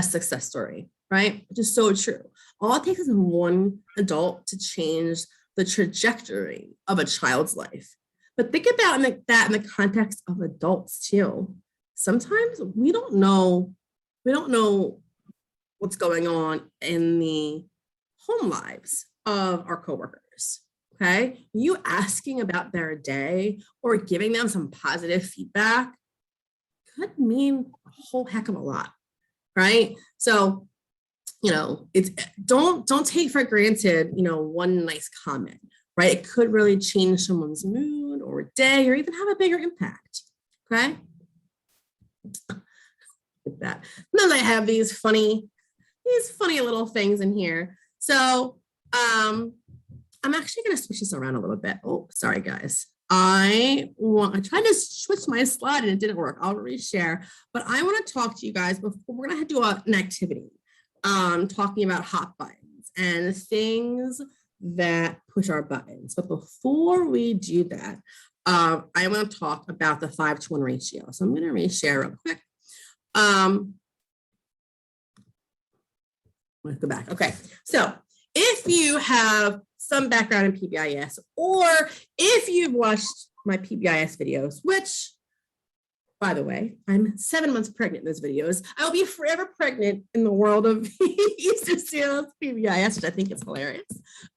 success story, right? Which is so true. All it takes is one adult to change the trajectory of a child's life. But think about that in the context of adults too. Sometimes we don't know what's going on in the home lives of our coworkers. Okay, you asking about their day or giving them some positive feedback could mean a whole heck of a lot, right? So, it's don't take for granted, one nice comment, right? It could really change someone's mood or day or even have a bigger impact, okay? Like that. And then I have these funny little things in here. So, I'm actually going to switch this around a little bit. Oh, sorry, guys. I tried to switch my slide and it didn't work. I'll reshare, but I want to talk to you guys before we're going to do an activity, talking about hot buttons and things that push our buttons. But before we do that, I want to talk about the 5-to-1 ratio. So I'm going to reshare real quick. Let's go back. Okay. So if you have some background in PBIS, or if you've watched my PBIS videos, which, by the way, I'm 7 months pregnant in those videos. I'll be forever pregnant in the world of Easterseals PBIS, which I think is hilarious.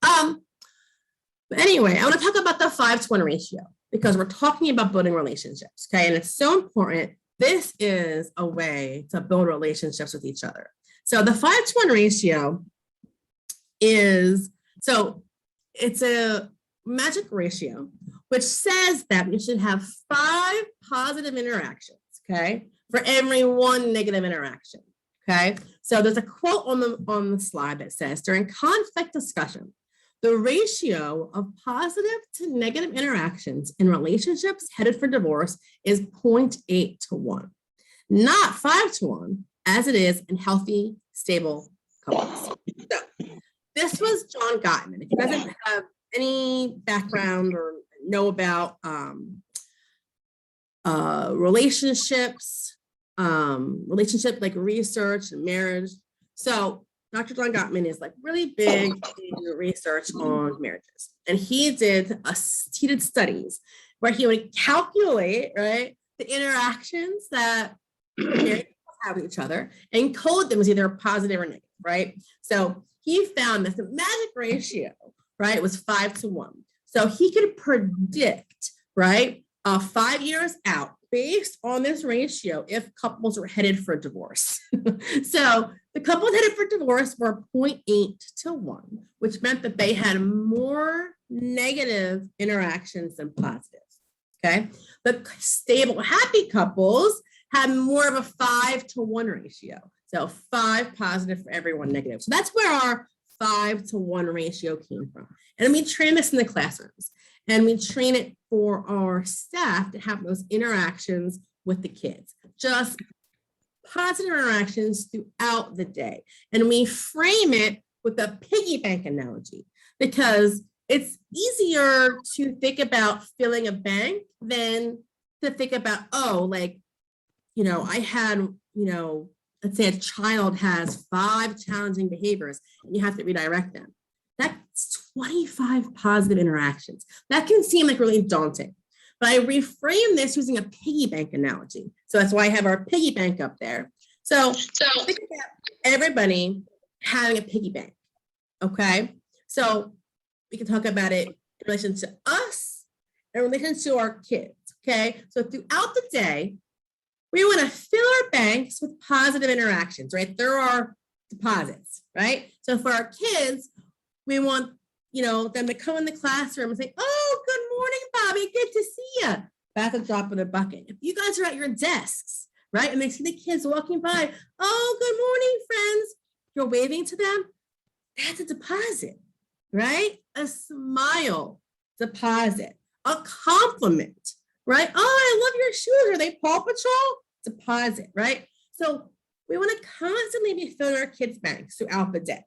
But anyway, I want to talk about the 5-to-1 ratio because we're talking about building relationships, okay? And it's so important. This is a way to build relationships with each other. So the 5-to-1 ratio it's a magic ratio, which says that we should have 5 positive interactions, okay, for every 1 negative interaction, okay? So there's a quote on the slide that says, during conflict discussion, the ratio of positive to negative interactions in relationships headed for divorce is 0.8 to 1, not 5-to-1, as it is in healthy, stable couples. So this was John Gottman. If you guys have any background or know about relationships, relationship like research and marriage. So Dr. John Gottman is really big in research on marriages. And he did studies where he would calculate, right, the interactions that married people have with each other and code them as either positive or negative, right? So he found that the magic ratio, right, was 5-to-1. So he could predict, right, 5 years out, based on this ratio, if couples were headed for divorce. So the couples headed for divorce were 0.8 to 1, which meant that they had more negative interactions than positive. Okay. The stable, happy couples had more of a 5 to 1 ratio. So 5 positive for every 1 negative. So that's where our 5 to 1 ratio came from. And we train this in the classrooms. And we train it for our staff to have those interactions with the kids, just positive interactions throughout the day. And we frame it with a piggy bank analogy, because it's easier to think about filling a bank than to think about, oh, like, you know, I had, you know, let's say a child has 5 challenging behaviors and you have to redirect them. That's 25 positive interactions. That can seem like really daunting, but I reframe this using a piggy bank analogy. So that's why I have our piggy bank up there. So think about everybody having a piggy bank, okay? So we can talk about it in relation to us, in relation to our kids, okay? So throughout the day, we want to fill our banks with positive interactions, right? There are deposits, right? So for our kids, we want, you know, them to come in the classroom and say, oh, good morning, Bobby, good to see you. That's a drop in the bucket. If you guys are at your desks, right, and they see the kids walking by, oh, good morning, friends, you're waving to them, that's a deposit, right? A smile, deposit, a compliment, right? Oh, I love your shoes. Are they Paw Patrol? Deposit, right? So we want to constantly be filling our kids' banks throughout the day,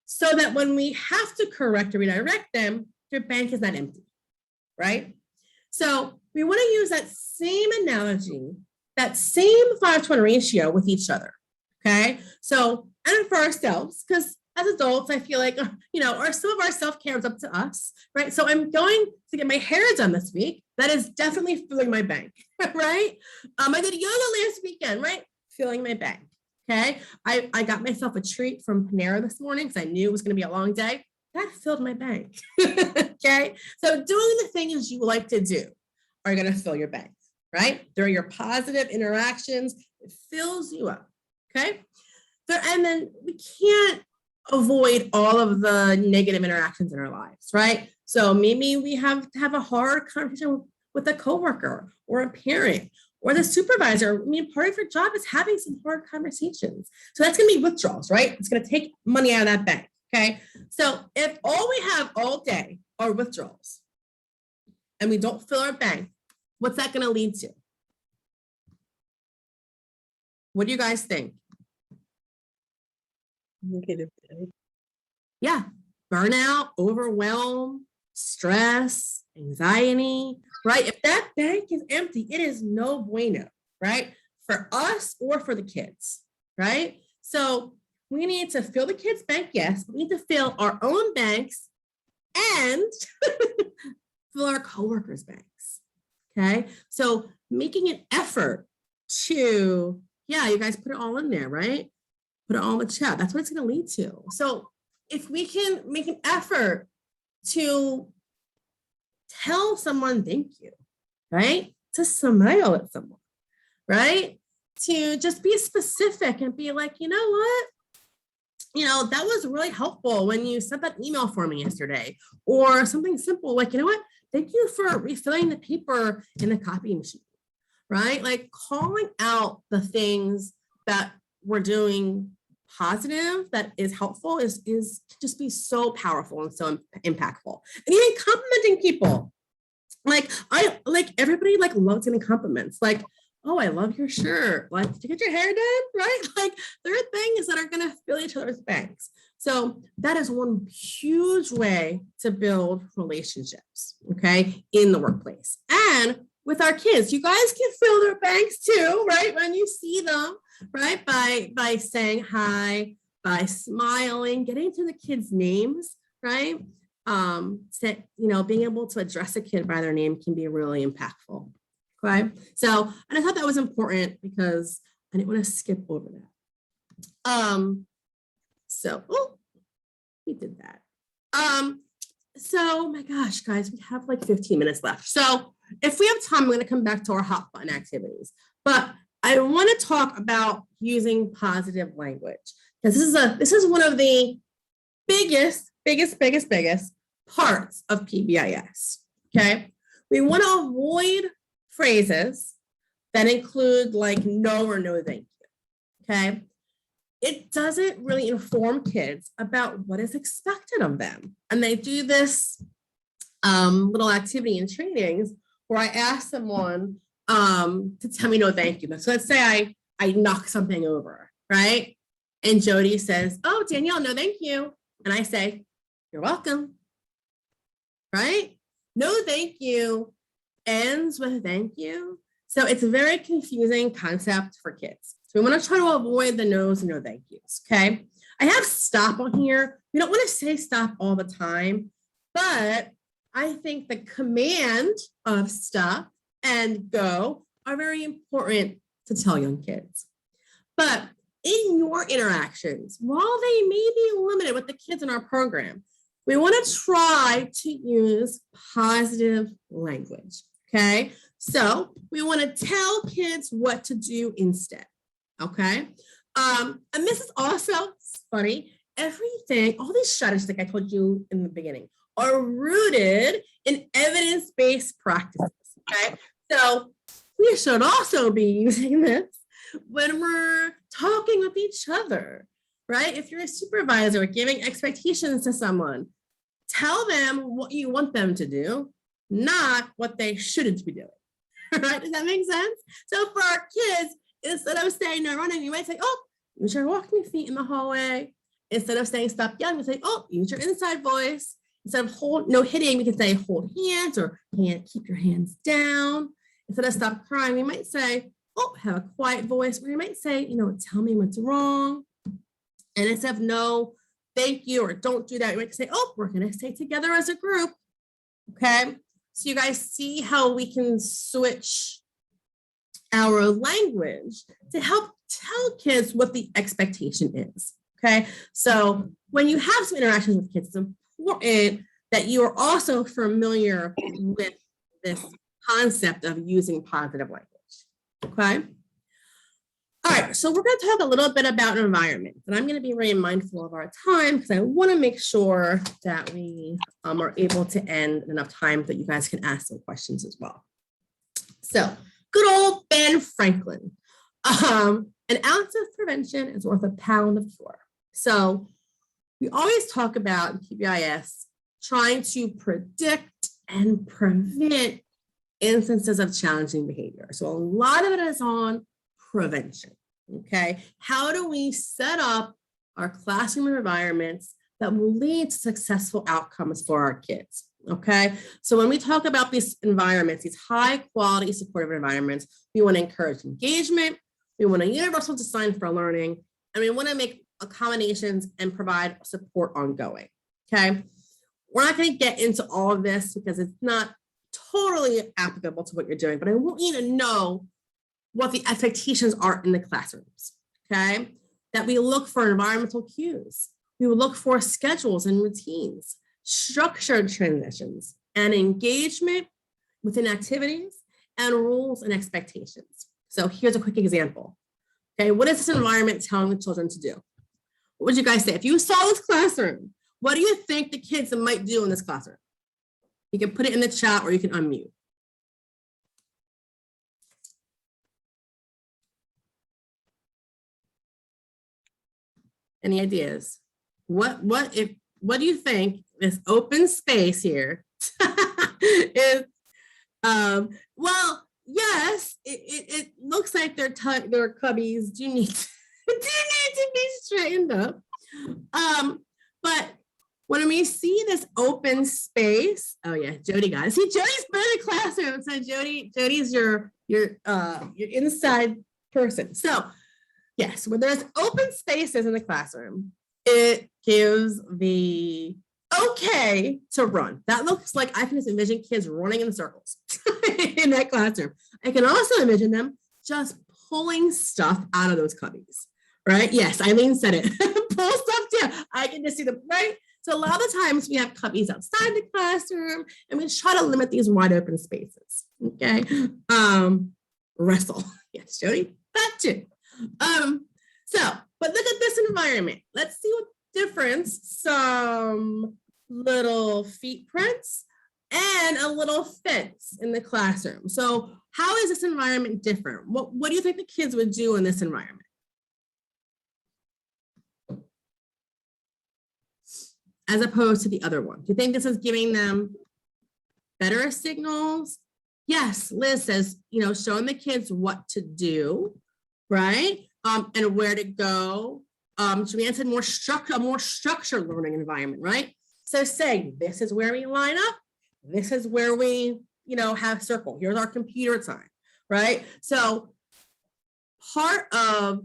so that when we have to correct or redirect them, their bank is not empty, right? So we want to use that same analogy, that same 5 to 1 ratio with each other, okay? So, and for ourselves, because as adults, I feel like, you know, some of our self-care is up to us, right? So I'm going to get my hair done this week. That is definitely filling my bank, right? I did yoga last weekend, right? Filling my bank. Okay, I got myself a treat from Panera this morning because I knew it was going to be a long day. That filled my bank. Okay, so doing the things you like to do are going to fill your bank, right? They're your positive interactions. It fills you up. Okay, and then we can't avoid all of the negative interactions in our lives, right? So maybe we have to have a hard conversation with a coworker or a parent or the supervisor. I mean, part of your job is having some hard conversations. So that's going to be withdrawals, right? It's going to take money out of that bank, okay? So if all we have all day are withdrawals and we don't fill our bank, what's that going to lead to? What do you guys think? Negative. Yeah, burnout, overwhelm, stress, anxiety, right? If that bank is empty, it is no bueno, right? For us or for the kids, right? So we need to fill the kids' bank, yes, but we need to fill our own banks and fill our coworkers' banks, okay? So making an effort to, yeah, you guys put it all in there, right? Put it all in the chat. That's what it's going to lead to. So if we can make an effort to tell someone thank you, right? To smile at someone, right? To just be specific and be like, you know what? You know, that was really helpful when you sent that email for me yesterday, or something simple like, you know what? Thank you for refilling the paper in the copy machine, right? Like calling out the things that we're doing positive that is helpful is just be so powerful and so impactful. And even complimenting people. Like everybody like loves getting compliments. Like, oh, I love your shirt. Like, did you get your hair done? Right? Like there are things that are gonna fill each other's banks. So that is one huge way to build relationships, okay, in the workplace. And with our kids, you guys can fill their banks too, right? When you see them, right? By saying hi, by smiling, getting to the kids' names, right? Being able to address a kid by their name can be really impactful. Okay. So, and I thought that was important because I didn't want to skip over that. We did that. So my gosh, guys, we have like 15 minutes left. So if we have time, I'm going to come back to our hot button activities. But I want to talk about using positive language, because this is one of the biggest parts of PBIS. Okay, we want to avoid phrases that include like no or no thank you. Okay, it doesn't really inform kids about what is expected of them, and they do this little activity in trainings where I ask someone to tell me no thank you. So let's say I knock something over, right? And Jody says, oh, Danielle, no thank you. And I say, you're welcome, right? No thank you ends with thank you. So it's a very confusing concept for kids. So we want to try to avoid the no's and no thank yous, okay? I have stop on here. We don't want to say stop all the time, but I think the command of stop and go are very important to tell young kids. But in your interactions, while they may be limited with the kids in our program, we want to try to use positive language, okay? So we want to tell kids what to do instead, okay? And this is also funny. Everything, all these strategies, like I told you in the beginning, are rooted in evidence-based practices, okay? So we should also be using this when we're talking with each other, right? If you're a supervisor giving expectations to someone, tell them what you want them to do, not what they shouldn't be doing, right? Does that make sense? So for our kids, instead of saying no running, you might say, oh, use your walking feet in the hallway. Instead of saying stop yelling, you say, oh, use your inside voice. Instead of no hitting, we can say hold hands or keep your hands down. Instead of stop crying, we might say, oh, have a quiet voice, or you might say, tell me what's wrong. And instead of no, thank you, or don't do that, you might say, oh, we're going to stay together as a group. Okay. So you guys see how we can switch our language to help tell kids what the expectation is. Okay. So when you have some interactions with kids, it's important that you are also familiar with this concept of using positive language. Okay. All right. So we're going to talk a little bit about environment, and I'm going to be very mindful of our time because I want to make sure that we are able to end in enough time that you guys can ask some questions as well. So good old Ben Franklin. An ounce of prevention is worth a pound of cure. So we always talk about in PBIS trying to predict and prevent instances of challenging behavior. So a lot of it is on prevention, okay? How do we set up our classroom environments that will lead to successful outcomes for our kids, okay? So when we talk about these environments, these high quality supportive environments, we want to encourage engagement, we want a universal design for learning, and we want to make accommodations and provide support ongoing, okay? We're not going to get into all of this because it's not totally applicable to what you're doing, but I want you to know what the expectations are in the classrooms, okay? That we look for environmental cues. We will look for schedules and routines, structured transitions, and engagement within activities and rules and expectations. So here's a quick example, okay? What is this environment telling the children to do? What would you guys say? If you saw this classroom, what do you think the kids might do in this classroom? You can put it in the chat or you can unmute. Any ideas? What do you think this open space here is? Well, yes, it looks like their cubbies do need to be straightened up. But when we see this open space, oh yeah, Jody got it. See, Jody's been in the classroom. So Jody's your inside person. So yes, when there's open spaces in the classroom, it gives the okay to run. That looks like I can just envision kids running in circles in that classroom. I can also envision them just pulling stuff out of those cubbies, right? Yes, Eileen said it. Pull stuff down. I can just see them, right? So a lot of the times we have cubbies outside the classroom and we try to limit these wide open spaces. Okay. Wrestle. Yes, Jody, that too. But look at this environment. Let's see what difference some little feet prints and a little fence in the classroom. So how is this environment different? What do you think the kids would do in this environment? As opposed to the other one? Do you think this is giving them better signals? Yes, Liz says, showing the kids what to do, right? And where to go. Joanne said a more structured learning environment, right? So saying, this is where we line up. This is where we, have circle. Here's our computer time, right? So part of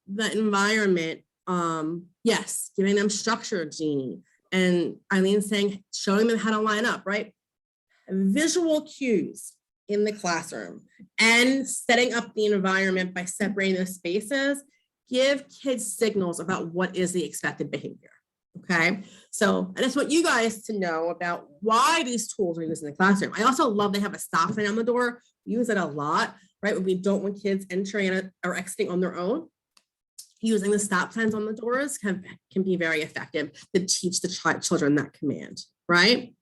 the environment, yes, giving them structure, Jeannie. And Eileen saying, showing them how to line up, right? Visual cues in the classroom and setting up the environment by separating those spaces, give kids signals about what is the expected behavior, okay? So I just want you guys to know about why these tools are used in the classroom. I also love they have a stop sign on the door. We use it a lot, right? We don't want kids entering or exiting on their own. Using the stop signs on the doors can be very effective to teach the children that command, right?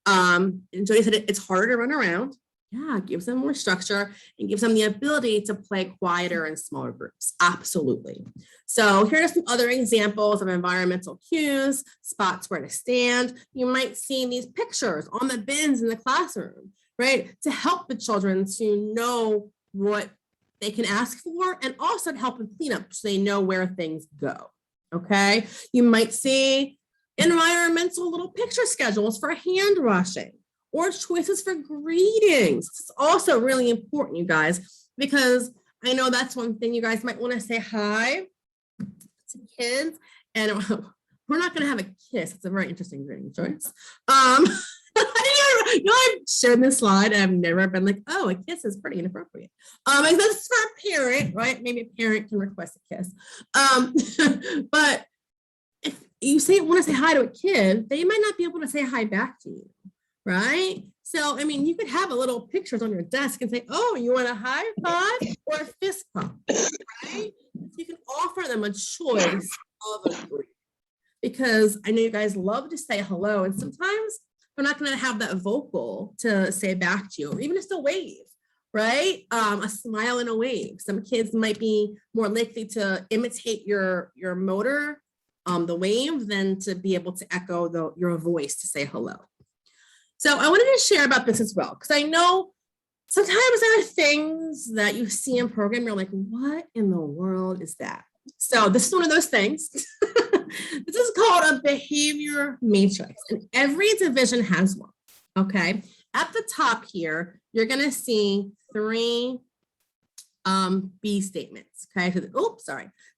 And Jody said it's harder to run around. Yeah, it gives them more structure and gives them the ability to play quieter in smaller groups. Absolutely. So here are some other examples of environmental cues, spots where to stand. You might see these pictures on the bins in the classroom, right? To help the children to know what they can ask for and also to help with cleanup so they know where things go, okay? You might see environmental little picture schedules for hand washing or choices for greetings. It's also really important, you guys, because I know that's one thing you guys might want to say hi to kids, and we're not going to have a kiss. It's a very interesting greeting choice. I've shown this slide and I've never been like, oh, a kiss is pretty inappropriate. And that's for a parent, right? Maybe a parent can request a kiss. But if you want to say hi to a kid, they might not be able to say hi back to you, right? So, I mean, you could have a little pictures on your desk and say, oh, you want a high five or a fist pump, right? You can offer them a choice of a greeting, because I know you guys love to say hello, and sometimes they're not going to have that vocal to say back to you, or even just a wave, right? A smile and a wave. Some kids might be more likely to imitate your motor, the wave, than to be able to echo your voice to say hello. So I wanted to share about this as well, because I know sometimes there are things that you see in program, you're like, what in the world is that? So this is one of those things. This is called a behavior matrix, and every division has one, okay? At the top here, you're gonna see 3 B statements, okay?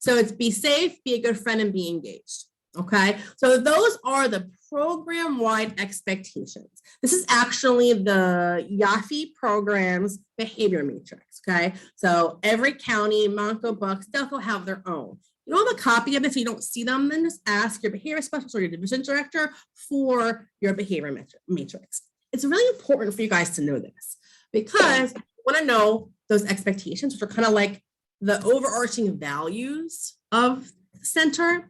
So it's be safe, be a good friend, and be engaged, okay? So those are the program-wide expectations. This is actually the YAFE program's behavior matrix, okay? So every county, Monco, Bucks, Delco have their own. You don't have a copy of this, so you don't see them, then just ask your behavior specialist or your division director for your behavior matrix. It's really important for you guys to know this, because you want to know those expectations, which are kind of like the overarching values of the center.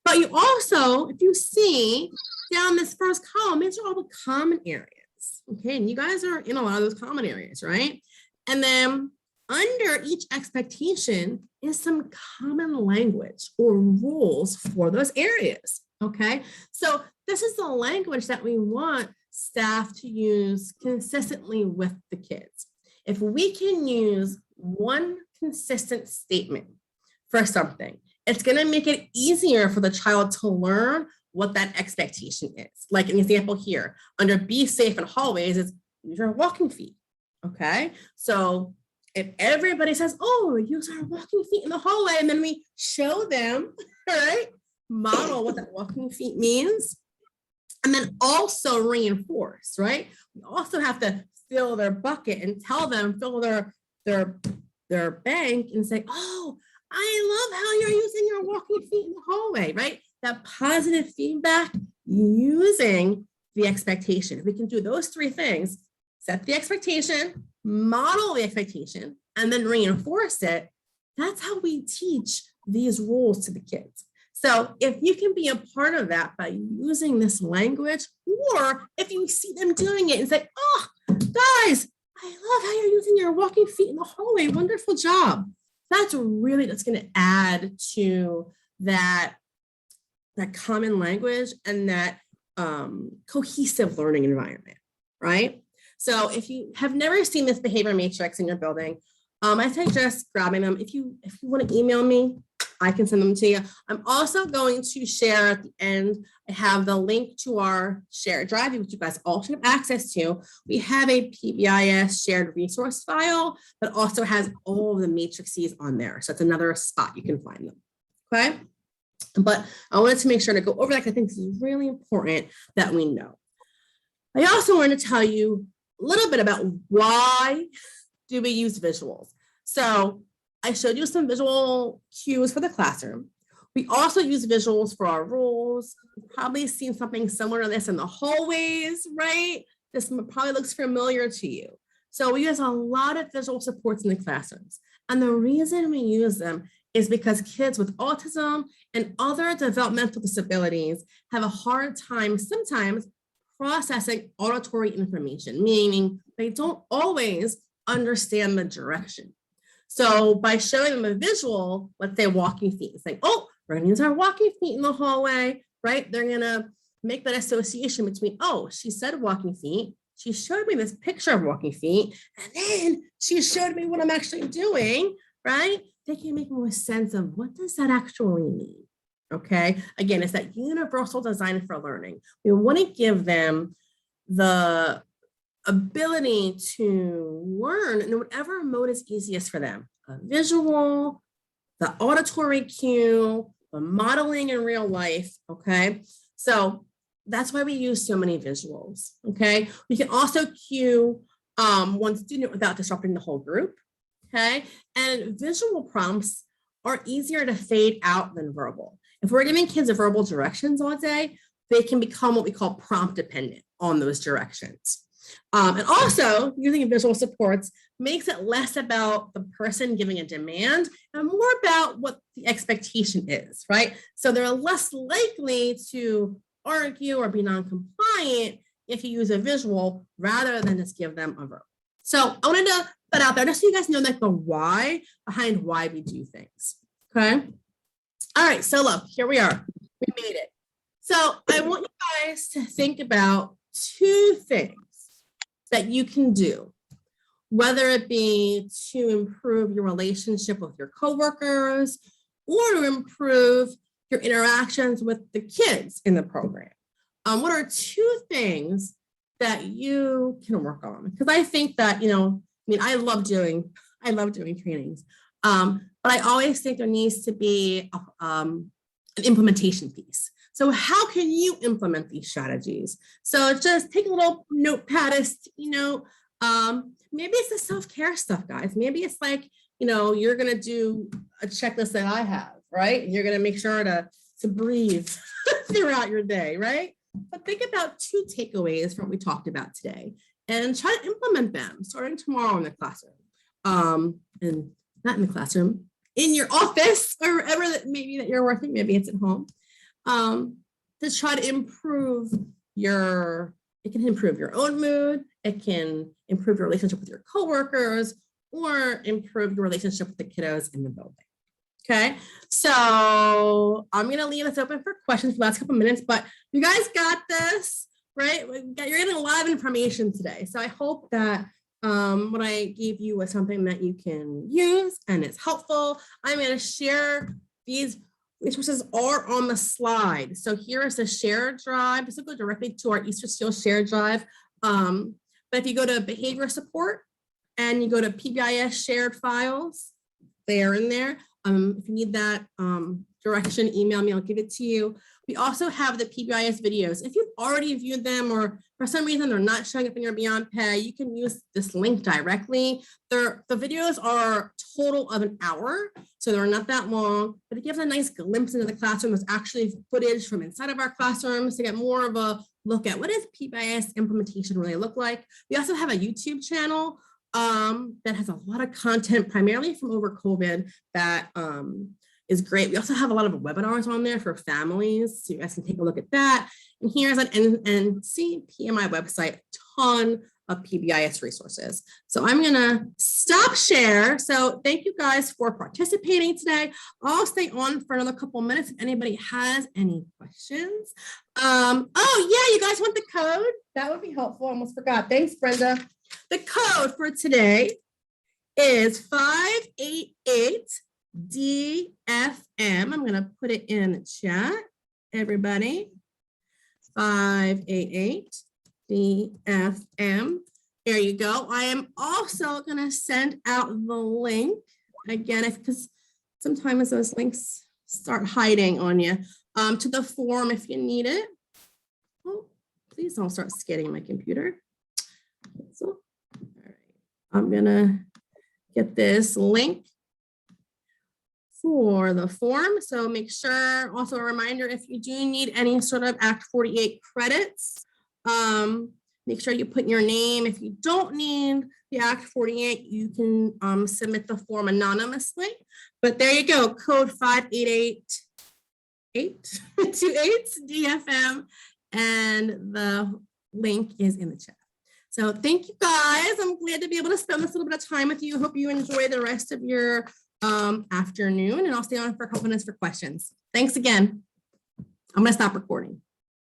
But you also, if you see down this first column, these are all the common areas, okay? And you guys are in a lot of those common areas, right? And then under each expectation is some common language or rules for those areas, okay? So this is the language that we want staff to use consistently with the kids. If we can use one consistent statement for something, it's gonna make it easier for the child to learn what that expectation is. Like an example here, under be safe in hallways is use your walking feet, okay? So if everybody says, oh, use our walking feet in the hallway, and then we show them, right, model what that walking feet means, and then also reinforce, right? We also have to fill their bucket and tell them, fill their bank and say, oh, I love how you're using your walking feet in the hallway, right? that positive feedback using the expectation. If we can do those three things, set the expectation, model the expectation, and then reinforce it, that's how we teach these rules to the kids. So if you can be a part of that by using this language, or if you see them doing it and say, oh, guys, I love how you're using your walking feet in the hallway. Wonderful job. That's going to add to that common language and that cohesive learning environment, right? So if you have never seen this behavior matrix in your building, I suggest grabbing them. If you want to email me, I can send them to you. I'm also going to share at the end, I have the link to our shared drive, which you guys all should have access to. We have a PBIS shared resource file, but also has all of the matrices on there. So it's another spot you can find them, okay? But I wanted to make sure to go over that because I think this is really important that we know. I also want to tell you a little bit about why do we use visuals. So I showed you some visual cues for the classroom. We also use visuals for our rules. You've probably seen something similar to this in the hallways, right? This probably looks familiar to you. So we use a lot of visual supports in the classrooms. And the reason we use them is because kids with autism and other developmental disabilities have a hard time sometimes processing auditory information, meaning they don't always understand the direction. So by showing them a visual, let's say walking feet, it's like, oh, we're gonna use our walking feet in the hallway, right? They're gonna make that association between, oh, she said walking feet, she showed me this picture of walking feet, and then she showed me what I'm actually doing, right? They can make more sense of what does that actually mean, okay? Again, it's that universal design for learning. We wanna give them the ability to learn in whatever mode is easiest for them. A visual, the auditory cue, the modeling in real life, okay? So that's why we use so many visuals, okay? We can also cue one student without disrupting the whole group, okay? And visual prompts are easier to fade out than verbal. If we're giving kids verbal directions all day, they can become what we call prompt dependent on those directions. And also using visual supports makes it less about the person giving a demand and more about what the expectation is, right? So they're less likely to argue or be non-compliant if you use a visual rather than just give them a verb. So I wanted to put out there just so you guys know like the why behind why we do things, okay? All right, so look, here we are, we made it. So I want you guys to think about two things that you can do, whether it be to improve your relationship with your coworkers or to improve your interactions with the kids in the program. What are two things that you can work on? Because I think that, I love doing trainings, but I always think there needs to be an implementation piece. So how can you implement these strategies? So just take a little notepad, maybe it's the self-care stuff, guys. Maybe it's like, you're going to do a checklist that I have, right? You're going to make sure to breathe throughout your day, right? But think about two takeaways from what we talked about today and try to implement them starting tomorrow in the classroom. And not in the classroom, in your office or wherever that you're working, maybe it's at home. To try to improve it can improve your own mood, it can improve your relationship with your coworkers, or improve your relationship with the kiddos in the building. Okay, so I'm gonna leave this open for questions for the last couple of minutes, but you guys got this, right? You're getting a lot of information today. So I hope that what I gave you was something that you can use and it's helpful. I'm gonna share these resources are on the slide. So here is the shared drive. This will go directly to our Easterseals shared drive. But if you go to behavior support and you go to PBIS shared files, they are in there. If you need that direction, email me, I'll give it to you. We also have the PBIS videos. If you've already viewed them or for some reason they're not showing up in your Beyond Pay, you can use this link directly. The videos are total of an hour, so they're not that long, but it gives a nice glimpse into the classroom. There's actually footage from inside of our classrooms to get more of a look at what does PBIS implementation really look like. We also have a YouTube channel that has a lot of content, primarily from over COVID, that is great. We also have a lot of webinars on there for families, so you guys can take a look at that. And here's an NCPMI website, ton of PBIS resources. So I'm gonna stop share. So thank you guys for participating today. I'll stay on for another couple of minutes if anybody has any questions. Oh yeah, you guys want the code? That would be helpful. I almost forgot. Thanks, Brenda. The code for today is 588DFM. I'm gonna put it in the chat, everybody. 588DFM. There you go. I am also gonna send out the link again, because sometimes those links start hiding on you, to the form if you need it. Oh, please don't start scanning my computer. So, all right. I'm gonna get this link for the form. So make sure, also a reminder, if you do need any sort of Act 48 credits, make sure you put your name. If you don't need the Act 48, you can submit the form anonymously. But there you go, code 588-828-DFM, and the link is in the chat. So thank you guys. I'm glad to be able to spend this little bit of time with you. Hope you enjoy the rest of your afternoon, and I'll stay on for a couple minutes for questions. Thanks again. I'm gonna stop recording.